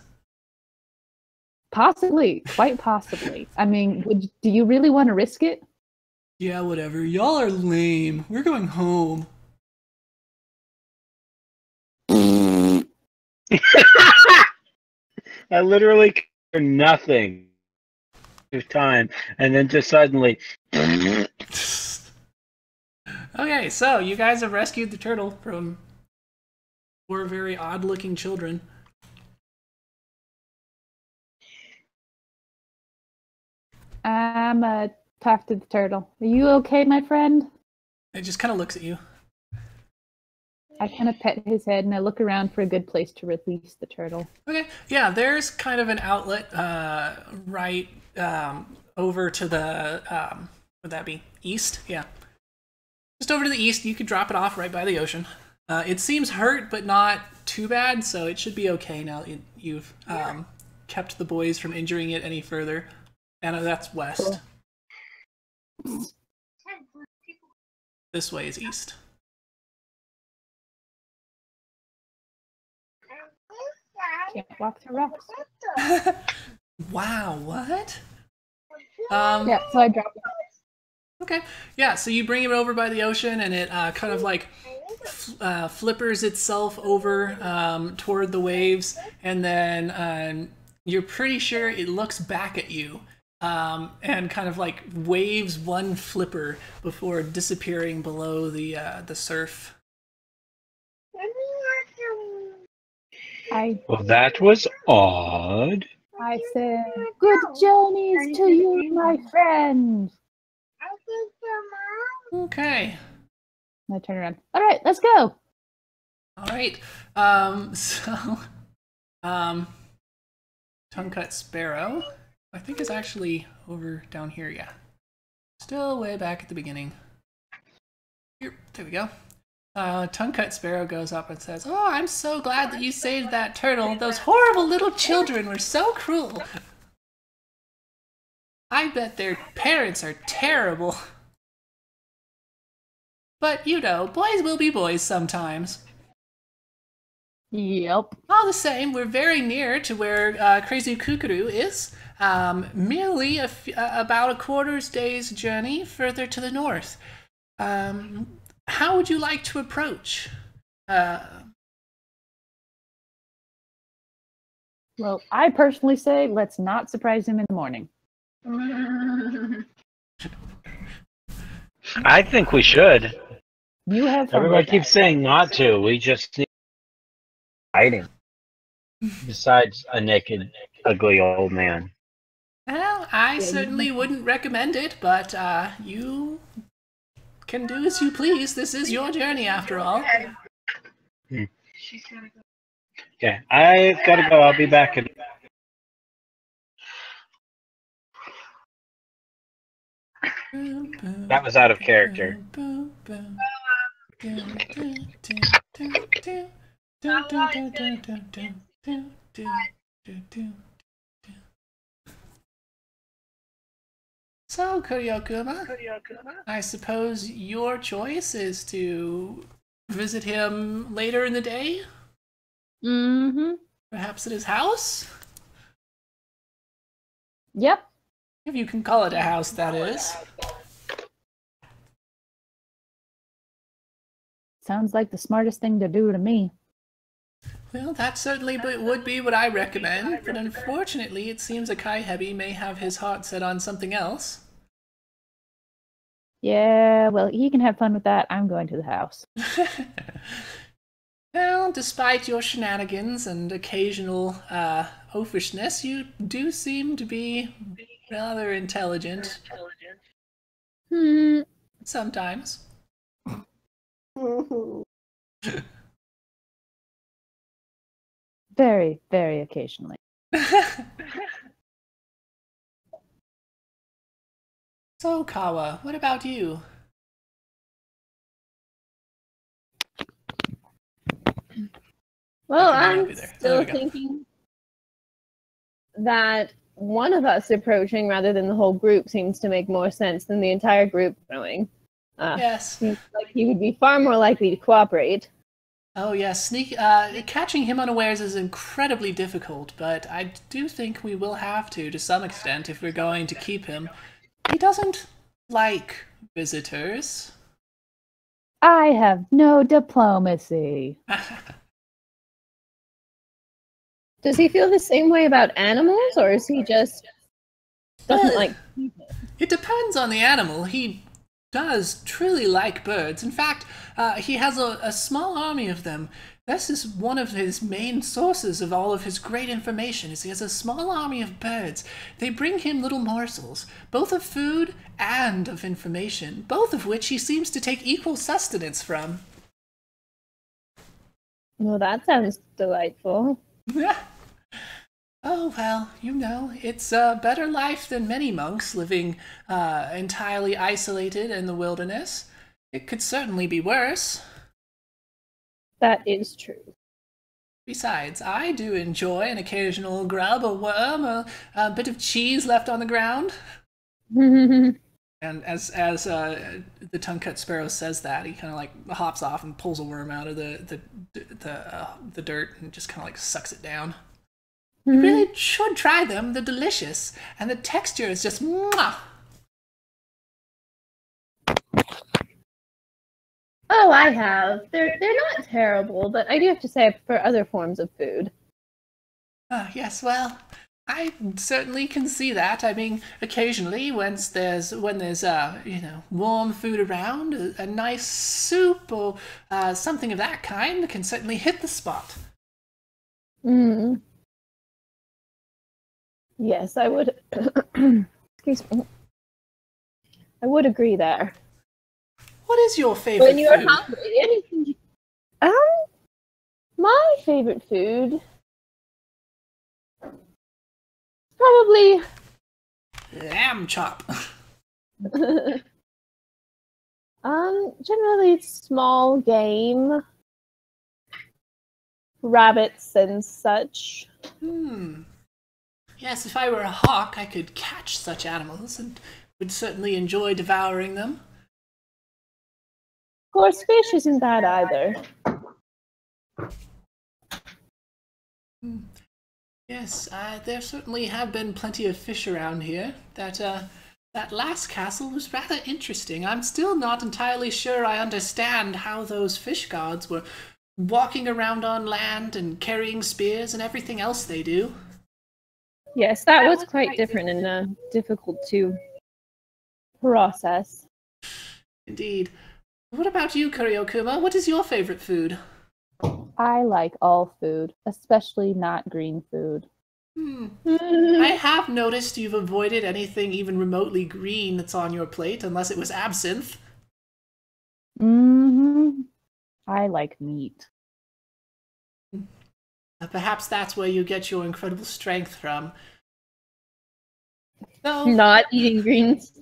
Possibly, quite possibly. I mean, do you really want to risk it? Yeah, whatever. Y'all are lame. We're going home. I literally care nothing of time, and then just suddenly. Okay, so you guys have rescued the turtle from four very odd-looking children. I'm talk to the turtle. Are you okay, my friend? It just kind of looks at you. I kind of pet his head and I look around for a good place to release the turtle. Okay, yeah, there's kind of an outlet right over to the, would that be east? Yeah. Just over to the east, you could drop it off right by the ocean. It seems hurt, but not too bad, so it should be okay now that you've kept the boys from injuring it any further. And that's west. This way is east. Can't walk through rocks. Wow, what? Yeah, so I drop it. Okay, yeah, so you bring it over by the ocean and it kind of like flippers itself over toward the waves, and then you're pretty sure it looks back at you and kind of like waves one flipper before disappearing below the surf. Well, that was odd. I said, good journeys to you, my friend. Okay. I turn around. All right, let's go. All right. Tongue Cut Sparrow, I think is actually over down here. Yeah. Still way back at the beginning. Here, there we go. Tongue Cut Sparrow goes up and says, "Oh, I'm so glad that you saved that turtle. Those horrible little children were so cruel. I bet their parents are terrible. But, you know, boys will be boys sometimes." Yep. All the same, we're very near to where Crazy Kukuru is. Merely about a quarter's day's journey further to the north. How would you like to approach? Well, I personally say let's not surprise him in the morning. I think we should. You have fun. Everybody keeps saying not to. We just need hiding. Besides a naked, ugly old man. Well, I certainly wouldn't recommend it, but you can do as you please. This is your journey, after all. She's gonna go. Okay, I've got to go. I'll be back in. That was out of character. So, Kuryokuma, I suppose your choice is to visit him later in the day? Mm-hmm. Perhaps at his house? Yep. If you can call it a house, that is. Sounds like the smartest thing to do to me. Well, that certainly would be what I recommend, but unfortunately it seems Akai Hebi may have his heart set on something else. Yeah, well, he can have fun with that. I'm going to the house. Well, despite your shenanigans and occasional oafishness, you do seem to be rather intelligent. Sometimes. Very, very occasionally. So, Kawa, what about you? Well, Okay, I'm there. still There we go. thinking that one of us approaching rather than the whole group seems to make more sense than the entire group going. Yes. Seems like he would be far more likely to cooperate. Oh, yes. Catching him unawares is incredibly difficult, but I do think we will have to some extent, if we're going to keep him. He doesn't like visitors. I have no diplomacy. Does he feel the same way about animals, or is he just doesn't like people? It depends on the animal. He does truly like birds. In fact, he has a small army of them. This is one of his main sources of all of his great information, is he has a small army of birds. They bring him little morsels, both of food and of information, both of which he seems to take equal sustenance from. Well, that sounds delightful. Oh, well, you know, it's a better life than many monks living entirely isolated in the wilderness. It could certainly be worse. That is true. Besides, I do enjoy an occasional grub, a worm, a bit of cheese left on the ground. And as the tongue-cut sparrow says that, he kind of like hops off and pulls a worm out of the dirt and just kind of like sucks it down. You really should try them. They're delicious, and the texture is just mwah. Oh, I have. They're not terrible, but I do have to say I prefer other forms of food. Yes, well, I certainly can see that. I mean, occasionally, when there's warm food around, a nice soup or something of that kind can certainly hit the spot. Yes, I would. Excuse me. I would agree there. What is your favorite When you're food? hungry, anything. My favorite food. Probably. Lamb chop. Generally it's small game. Rabbits and such. Yes, if I were a hawk, I could catch such animals and would certainly enjoy devouring them. Of course, fish isn't bad either. Yes, there certainly have been plenty of fish around here. That last castle was rather interesting. I'm still not entirely sure I understand how those fish gods were walking around on land and carrying spears and everything else they do. Yes, that was quite different and difficult to process. Indeed. What about you, Kuryokuma? What is your favorite food? I like all food, especially not green food. I have noticed you've avoided anything even remotely green that's on your plate, unless it was absinthe. I like meat. Perhaps that's where you get your incredible strength from. Though, Not eating greens.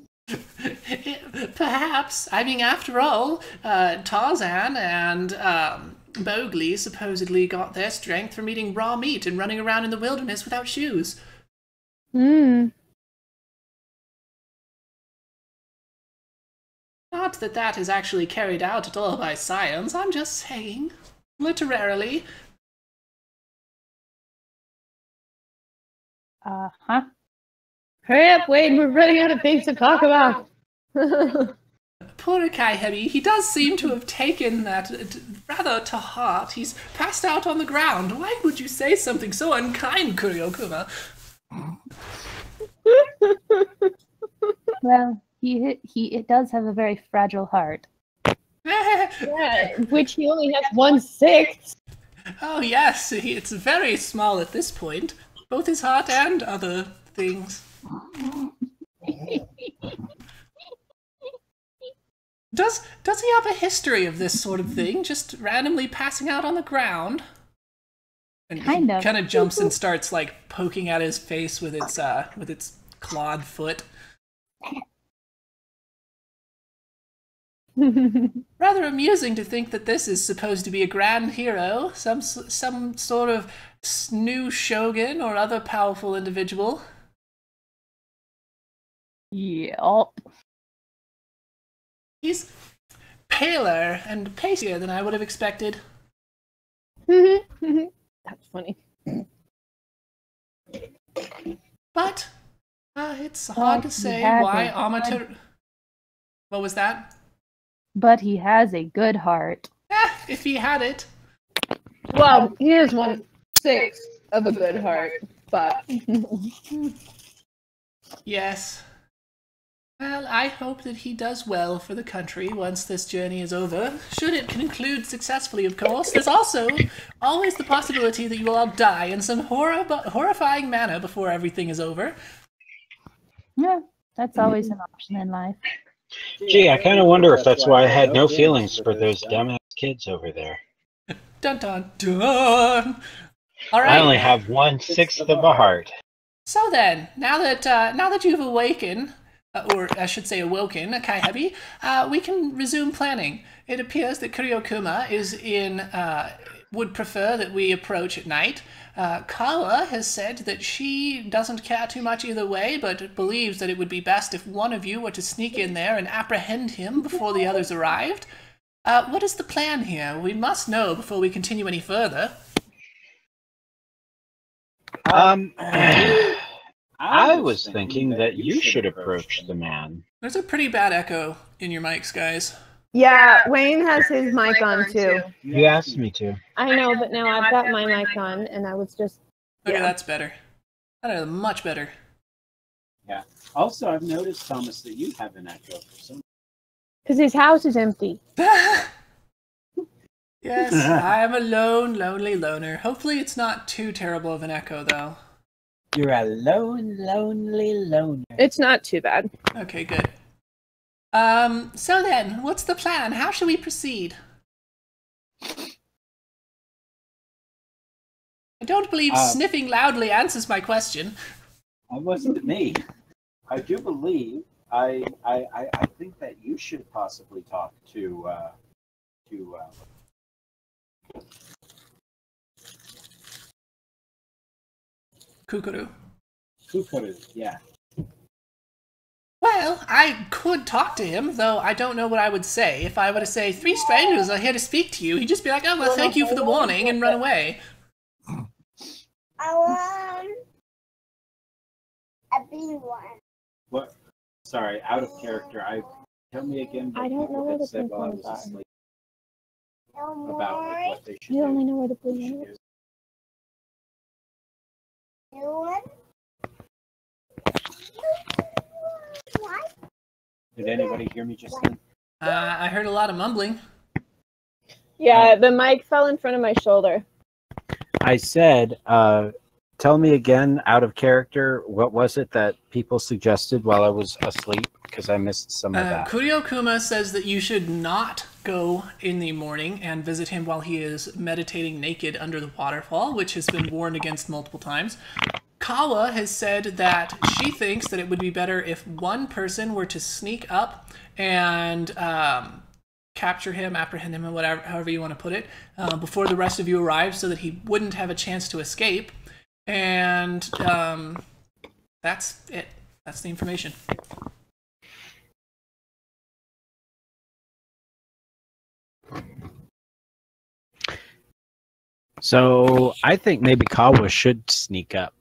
perhaps. I mean, after all, Tarzan and Mowgli supposedly got their strength from eating raw meat and running around in the wilderness without shoes. Not that that is actually carried out at all by science, I'm just saying, literally. Hurry up, Wade, we're running out of things to talk about. Poor Kaihemi, he does seem to have taken that rather to heart. He's passed out on the ground. Why would you say something so unkind, Kuryokuma? Well, he does have a very fragile heart. Yeah, which he only has 1/6. Oh yes, it's very small at this point. Both his heart and other things. Does he have a history of this sort of thing? Just randomly passing out on the ground? And Kind of. Kind of jumps and starts like poking at his face with its clawed foot. Rather amusing to think that this is supposed to be a grand hero, some sort of new shogun or other powerful individual. Yep. He's paler and pacier than I would have expected. That's funny. But it's hard to say why Amaterasu... What was that? But he has a good heart. If he had it. Well, he is 1/6 of a good heart, but Yes. Well, I hope that he does well for the country once this journey is over. Should it conclude successfully, of course. There's also always the possibility that you will all die in some horrifying manner before everything is over. Yeah, that's always an option in life. Gee, I kind of wonder if that's why I had no feelings for those dumbass kids over there. Dun dun dun! Alright. I only have 1/6 of a heart. So then, now that you've awakened, or I should say awoken, Kaihemi, we can resume planning. It appears that Kuryokuma would prefer that we approach at night. Kawa has said that she doesn't care too much either way, but believes that it would be best if one of you were to sneak in there and apprehend him before the others arrived. What is the plan here? We must know before we continue any further. I was thinking that you should approach the man. There's a pretty bad echo in your mics, guys. yeah, Wayne has his mic on too. You asked me to. I know, but now I've got my mic on, and I was just. Okay, Yeah. that's better. That is much better. Yeah. Also, I've noticed, Thomas, that you have an echo for some. Because his house is empty. Yes, I am a lonely loner. Hopefully it's not too terrible of an echo, though. You're a lonely loner. It's not too bad. Okay, good. So then, what's the plan? How should we proceed? I don't believe sniffing loudly answers my question. That wasn't me. I do believe. I think that you should possibly talk to Kukuru. Kukuru. Yeah. Well, I could talk to him, though I don't know what I would say. If I were to say, 3 strangers are here to speak to you, he'd just be like, oh, well, thank you for the warning, and run away. I want a big one. What? Sorry, out of character. Tell me again. What I don't know where the said pink while I ones was are. asleep No about more. like, what they should You do. only know where the blue What they one should is. do. New one. What? Did anybody hear me just then? I heard a lot of mumbling. Yeah, the mic fell in front of my shoulder. I said, tell me again, out of character, what was it that people suggested while I was asleep? Because I missed some of that. Kuryo-kuma says that you should not go in the morning and visit him while he is meditating naked under the waterfall, which has been warned against multiple times. Kawa has said that she thinks that it would be better if one person were to sneak up and capture him, apprehend him, or whatever, however you want to put it, before the rest of you arrive, so that he wouldn't have a chance to escape. And that's it. That's the information. So I think maybe Kawa should sneak up.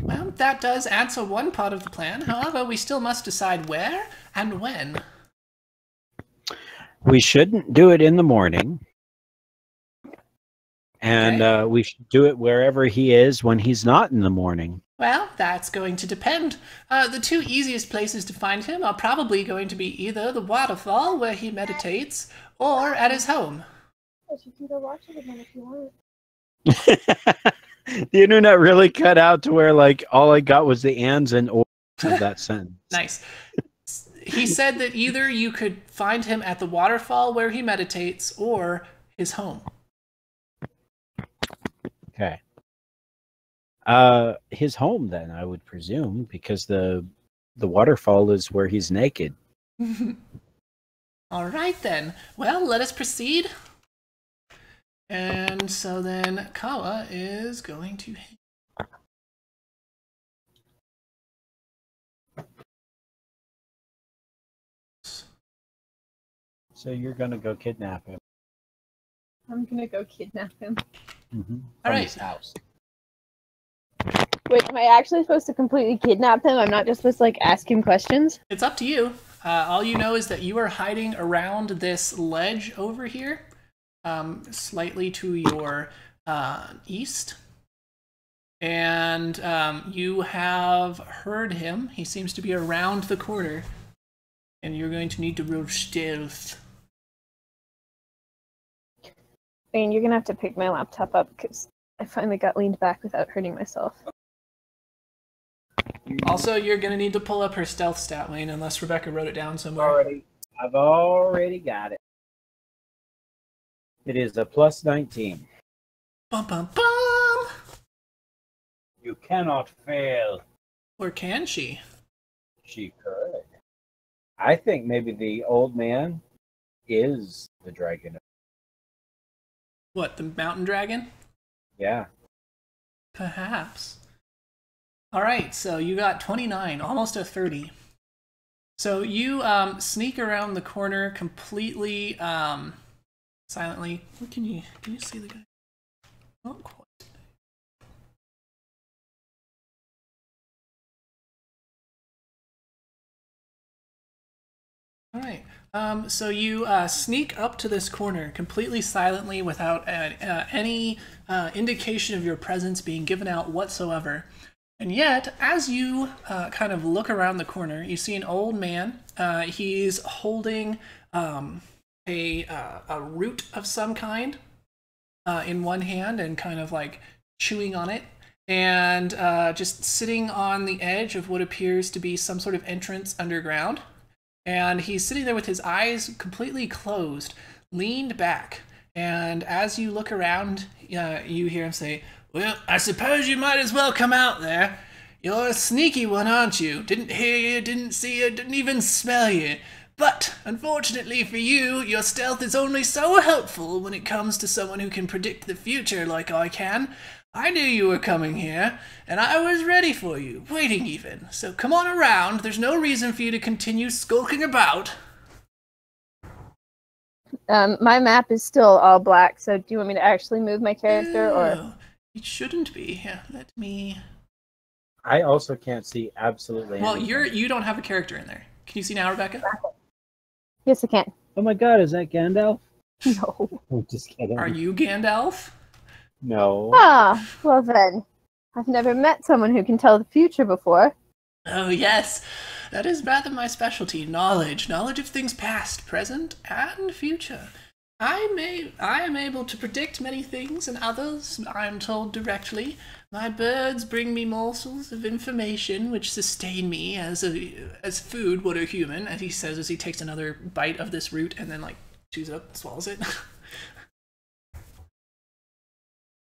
Well, that does answer one part of the plan. However, we still must decide where and when. We shouldn't do it in the morning. And Okay. we should do it wherever he is when he's not in the morning. Well, that's going to depend. The 2 easiest places to find him are probably going to be either the waterfall, where he meditates, or at his home. You can go watch it again if you want. The internet really cut out to where like all I got was the ands and ors of that sentence. Nice. He said that either you could find him at the waterfall where he meditates, or his home. Okay. His home then, I would presume, because the waterfall is where he's naked. All right then. Well, let us proceed. And so then Kawa is going to... So you're gonna go kidnap him. I'm gonna go kidnap him. From All right. his house. Wait, am I actually supposed to completely kidnap him? I'm not just supposed to like ask him questions? It's up to you. All you know is that you are hiding around this ledge over here, slightly to your east. And you have heard him. He seems to be around the corner. And you're going to need to roll stealth. I mean, you're gonna have to pick my laptop up because I finally got leaned back without hurting myself. Also, you're going to need to pull up her stealth stat, Wayne, unless Rebecca wrote it down somewhere. I've already got it. It is a plus 19. Bum, bum, bum! You cannot fail. Or can she? She could. I think maybe the old man is the dragon. What, the mountain dragon? Yeah. Perhaps. Alright, so you got 29, almost a 30. So you sneak around the corner completely silently. Can you see the guy? Not quite. Alright, so you sneak up to this corner completely silently without any indication of your presence being given out whatsoever. And yet, as you kind of look around the corner, you see an old man. He's holding a root of some kind in one hand and kind of like chewing on it. and just sitting on the edge of what appears to be some sort of entrance underground. And he's sitting there with his eyes completely closed, leaned back. And as you look around, you hear him say, "Well, I suppose you might as well come out there. You're a sneaky one, aren't you? Didn't hear you, didn't see you, didn't even smell you. But, unfortunately for you, your stealth is only so helpful when it comes to someone who can predict the future like I can. I knew you were coming here, and I was ready for you, waiting even. So come on around, there's no reason for you to continue skulking about." My map is still all black, so do you want me to actually move my character, or? Oh, it shouldn't be. Here, let me... I also can't see absolutely Well, anything. you don't have a character in there. Can you see now, Rebecca? Yes, I can. Oh my god, is that Gandalf? No. I'm just kidding. Are you Gandalf? No. Ah, well then. I've never met someone who can tell the future before. Oh, yes. That is rather my specialty, knowledge. Knowledge of things past, present, and future. I am able to predict many things, and others I am told directly. My birds bring me morsels of information which sustain me as food would a human, as he says as he takes another bite of this root and then, like, chews it up and swallows it.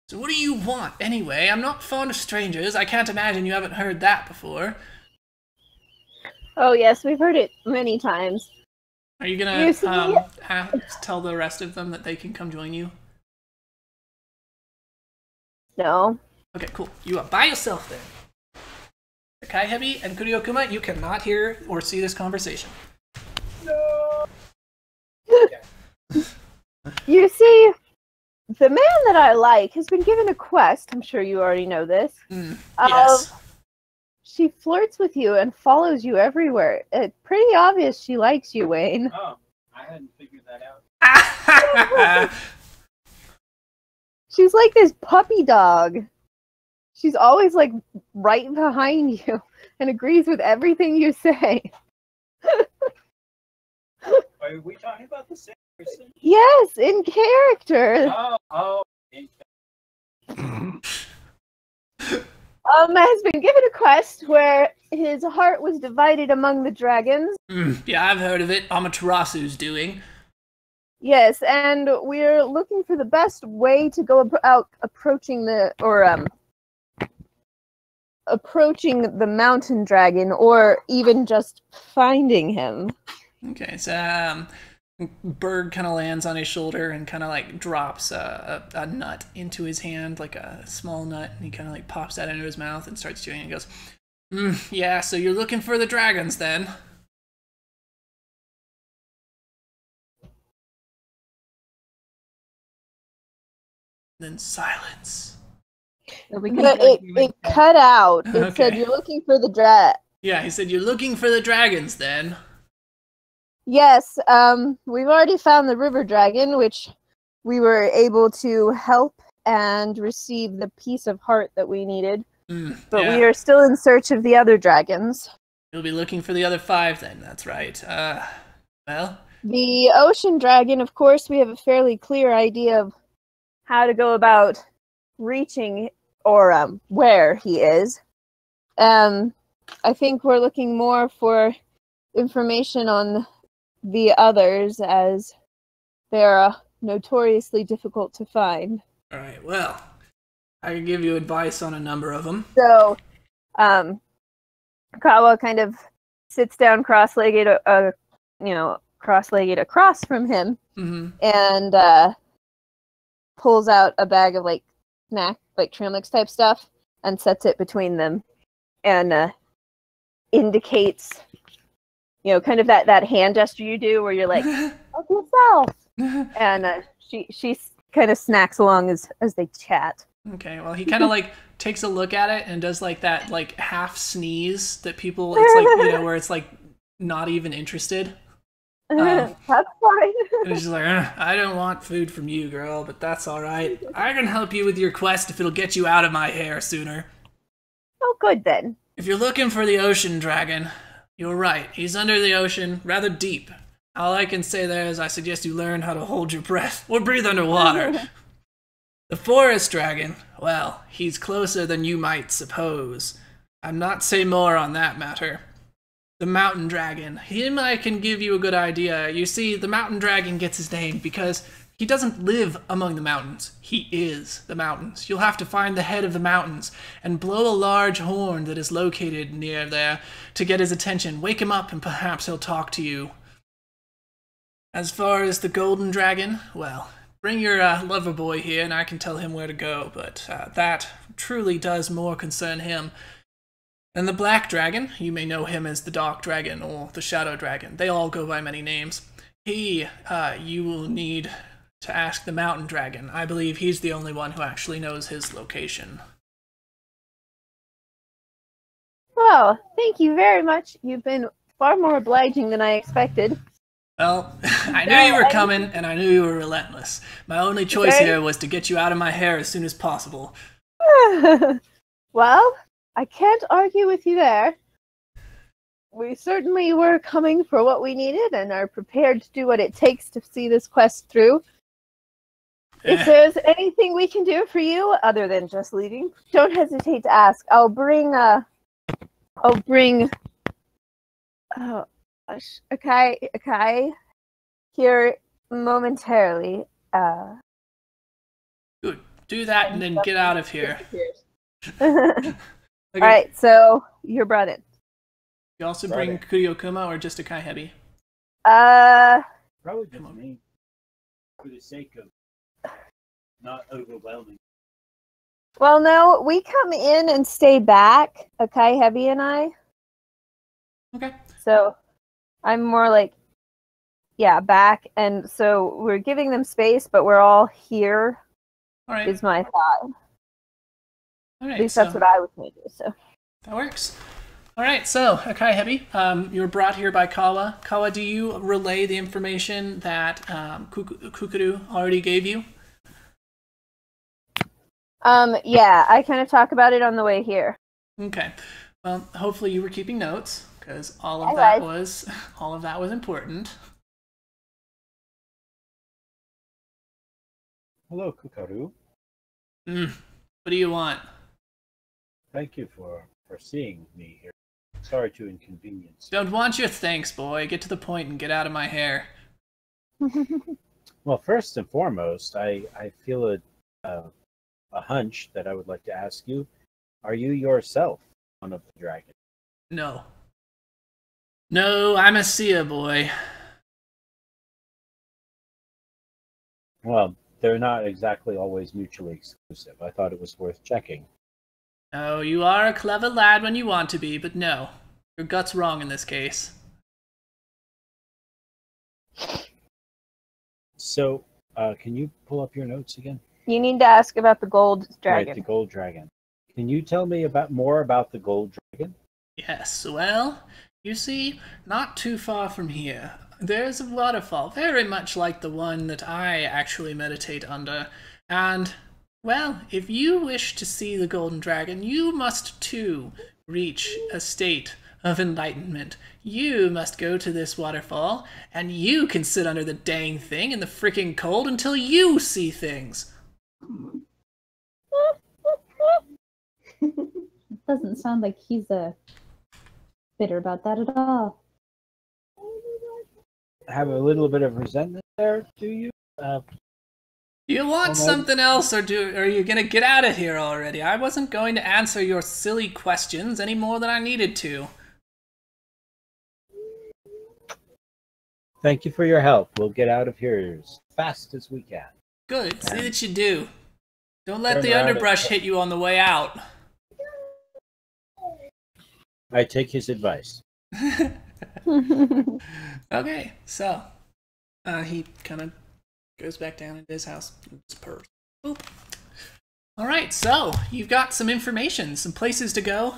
So what do you want, anyway? I'm not fond of strangers. I can't imagine you haven't heard that before. Oh yes, we've heard it many times. Are you gonna tell the rest of them that they can come join you? No. Okay, cool. You are by yourself then. Kaihebi and Kuriokuma, you cannot hear or see this conversation. You see, the man that I like has been given a quest, I'm sure you already know this, Yes. she flirts with you and follows you everywhere. It's pretty obvious she likes you, Wayne. Oh, I hadn't figured that out. She's like this puppy dog. She's always like right behind you and agrees with everything you say. Are we talking about the same person? Yes, in character. Has been given a quest where his heart was divided among the dragons. Yeah, I've heard of it. Amaterasu's doing. Yes, and we're looking for the best way to go about approaching the mountain dragon, or even just finding him. Okay, so Berg kind of lands on his shoulder and kind of like drops a nut into his hand, like a small nut, and he kind of like pops that into his mouth and starts chewing and goes, yeah, so you're looking for the dragons then? Then silence. But it cut out. It said you're looking for the Yeah, he said you're looking for the dragons then. Yes, we've already found the river dragon, which we were able to help and receive the piece of heart that we needed. But we are still in search of the other dragons. You'll be looking for the other 5 then, that's right. Well? The ocean dragon, of course, we have a fairly clear idea of how to go about reaching or where he is. I think we're looking more for information on the others, as they're notoriously difficult to find. Alright, well, I can give you advice on a number of them. So, Kawa kind of sits down cross-legged across from him, and pulls out a bag of like snack, like trail mix type stuff, and sets it between them, and indicates, kind of that hand gesture you do where you're like, help yourself. And she kind of snacks along as they chat. Okay, well, he kind of like takes a look at it and does like that like half sneeze that people, it's like, where it's like not even interested. That's fine. And he's just like, I don't want food from you, girl, but that's alright. I can help you with your quest if it'll get you out of my hair sooner. Oh, good then. If you're looking for the ocean dragon, you're right. He's under the ocean, rather deep. All I can say there is I suggest you learn how to hold your breath or breathe underwater. The forest dragon, well, he's closer than you might suppose. I'm not say more on that matter. The mountain dragon, him I can give you a good idea. You see, the mountain dragon gets his name because he doesn't live among the mountains. He is the mountains. You'll have to find the head of the mountains and blow a large horn that is located near there to get his attention. Wake him up and perhaps he'll talk to you. As far as the golden dragon, well, bring your lover boy here and I can tell him where to go, but that truly does more concern him. And the black dragon, you may know him as the dark dragon or the shadow dragon. They all go by many names. He, you will need to ask the mountain dragon. I believe he's the only one who actually knows his location. Well, thank you very much. You've been far more obliging than I expected. Well, I knew you were coming, and I knew you were relentless. My only choice here was to get you out of my hair as soon as possible. Well, I can't argue with you there. We certainly were coming for what we needed and are prepared to do what it takes to see this quest through. If there's anything we can do for you other than just leaving, don't hesitate to ask. I'll bring Akai here momentarily. Good. Do that and then get out of here. Okay. Okay. Alright, so you're brought in. You also bring Kuryokuma or just Akai Hebi? Probably just me. For the sake of not overwhelming. Well, no, we come in and stay back, Akai Heavy and I. Okay. So I'm more like, yeah, back. And so we're giving them space, but we're all here, All right. is my thought. All right. At least that's what I was going to do. So That works. All right, so Akai Hebi, you were brought here by Kawa. Kawa, do you relay the information that Kukuru already gave you? Yeah, I kind of talk about it on the way here. Okay. Well, hopefully you were keeping notes because all of I that was important. Hello, Kukaru. What do you want? Thank you for seeing me here. Sorry to inconvenience. Don't want your thanks, boy. Get to the point and get out of my hair. Well, first and foremost, I feel a hunch that I would like to ask you. Are you yourself one of the dragons? No. No, I'm a seer boy. Well, they're not exactly always mutually exclusive. I thought it was worth checking. Oh, you are a clever lad when you want to be, but no. Your gut's wrong in this case. So, can you pull up your notes again? You need to ask about the gold dragon. Right, the gold dragon. Can you tell me more about the gold dragon? Yes, well, you see, not too far from here, there's a waterfall, very much like the one that I actually meditate under, and, well, if you wish to see the golden dragon, you must, too, reach a state of enlightenment. You must go to this waterfall, and you can sit under the dang thing in the freaking cold until you see things. It doesn't sound like he's bitter about that at all. Have a little bit of resentment there, do you? You want something else, or are you gonna get out of here already? I wasn't going to answer your silly questions any more than I needed to. Thank you for your help. We'll get out of here as fast as we can. Good, see that you do. Don't let Turn the around underbrush hit you on the way out. I take his advice. Okay, so he kind of goes back down into his house. His purse. Boop. All right, so you've got some information, some places to go.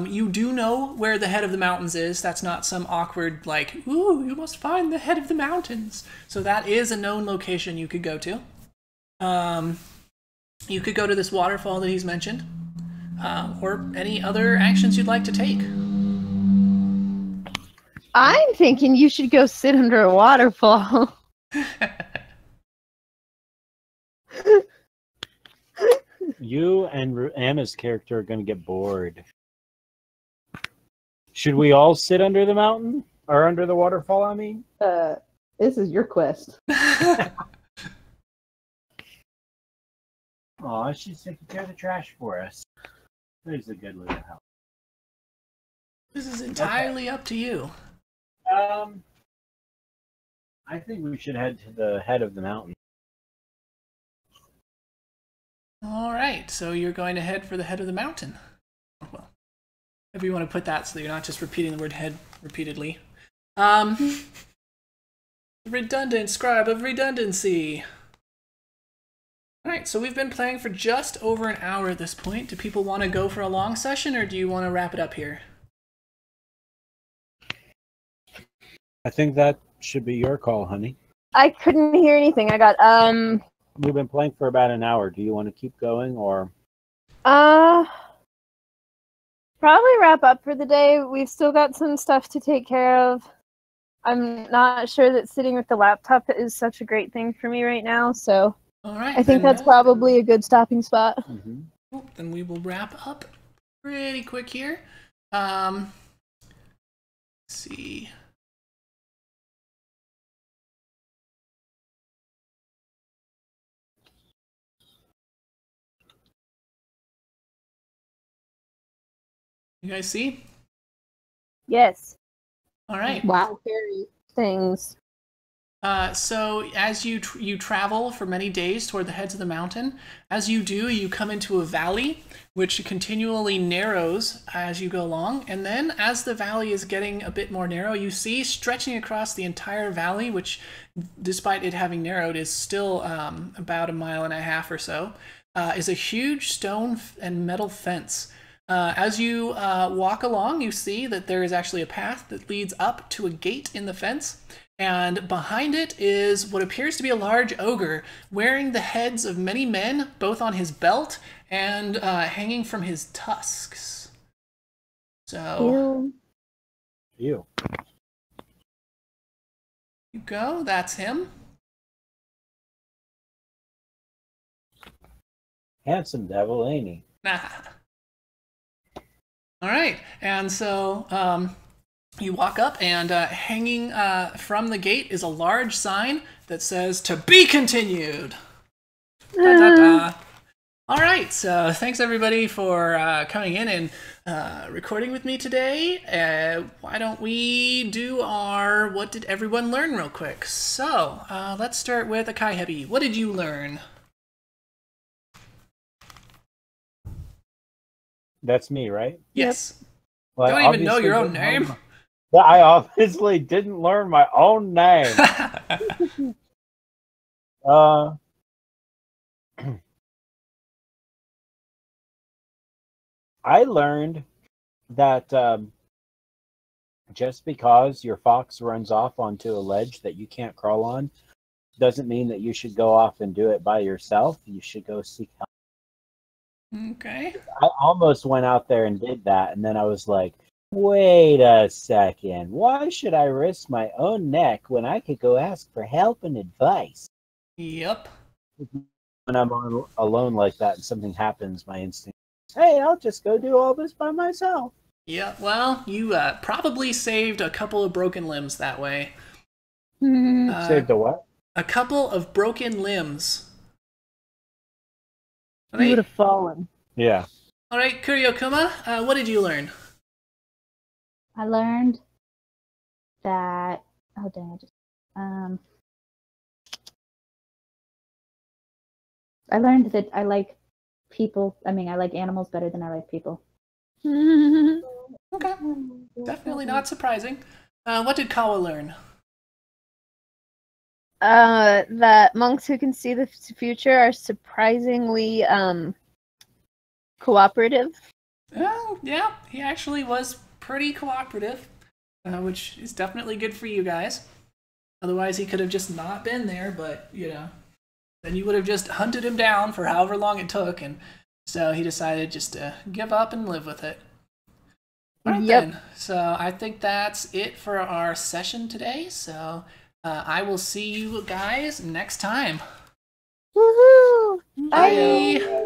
You do know where the head of the mountains is. That's not some awkward, like, ooh, you must find the head of the mountains. So that is a known location you could go to. You could go to this waterfall that he's mentioned, or any other actions you'd like to take. I'm thinking you should go sit under a waterfall. You and Anna's character are going to get bored. Should we all sit under the mountain? Or under the waterfall, I mean? This is your quest. Aw, she's taking care of the trash for us. There's a good little help. This is entirely up to you. I think we should head to the head of the mountain. All right, so you're going to head for the head of the mountain. Well, if you want to put that so that you're not just repeating the word head repeatedly. Redundant scribe of redundancy. All right, so we've been playing for just over an hour at this point. Do people want to go for a long session, or do you want to wrap it up here? I think that should be your call, honey. I couldn't hear anything. I got We've been playing for about an hour. Do you want to keep going, or? probably wrap up for the day. We've still got some stuff to take care of. I'm not sure that sitting with the laptop is such a great thing for me right now, so All right, I think that's probably a good stopping spot. Mm-hmm. Cool. Then we will wrap up pretty quick here. Let's see. You guys see? Yes. All right. Wow. Scary things. So as you travel for many days toward the heads of the mountain, as you do, you come into a valley which continually narrows as you go along, and then as the valley is getting a bit more narrow, you see stretching across the entire valley, which despite it having narrowed is still about 1.5 miles or so, is a huge stone and metal fence. As you walk along, you see that there is actually a path that leads up to a gate in the fence, and behind it is what appears to be a large ogre wearing the heads of many men, both on his belt and hanging from his tusks. So, You. you go, that's him. Handsome devil, ain't he? Nah. All right, and so you walk up, and hanging from the gate is a large sign that says, "To be continued." Da-da-da. All right, so thanks everybody for coming in and recording with me today. Why don't we do our "What did everyone learn" real quick? So let's start with Akai Hebi. What did you learn? That's me, right? Yes. Well, Don't I even know obviously your own didn't learn name. Well, I obviously didn't learn my own name. I learned that just because your fox runs off onto a ledge that you can't crawl on doesn't mean that you should go off and do it by yourself. You should go seek help. Okay. I almost went out there and did that, and then I was like, wait a second. Why should I risk my own neck when I could go ask for help and advice? Yep. When I'm alone like that and something happens, my instinct is, hey, I'll just go do all this by myself. Yeah, well, you probably saved a couple of broken limbs that way. Saved the what? A couple of broken limbs. All You right, would have fallen. Yeah. all right, Kuryokuma, what did you learn? I learned that. Oh dang! I learned that I like people. I mean, I like animals better than I like people. Okay, definitely not surprising. What did Kawa learn? That monks who can see the future are surprisingly cooperative. Oh, yeah, he actually was pretty cooperative, which is definitely good for you guys. Otherwise, he could have just not been there, but, you know, then you would have just hunted him down for however long it took, and so he decided just to give up and live with it. All right, Yep. then. So I think that's it for our session today, so I will see you guys next time. Woohoo! Bye!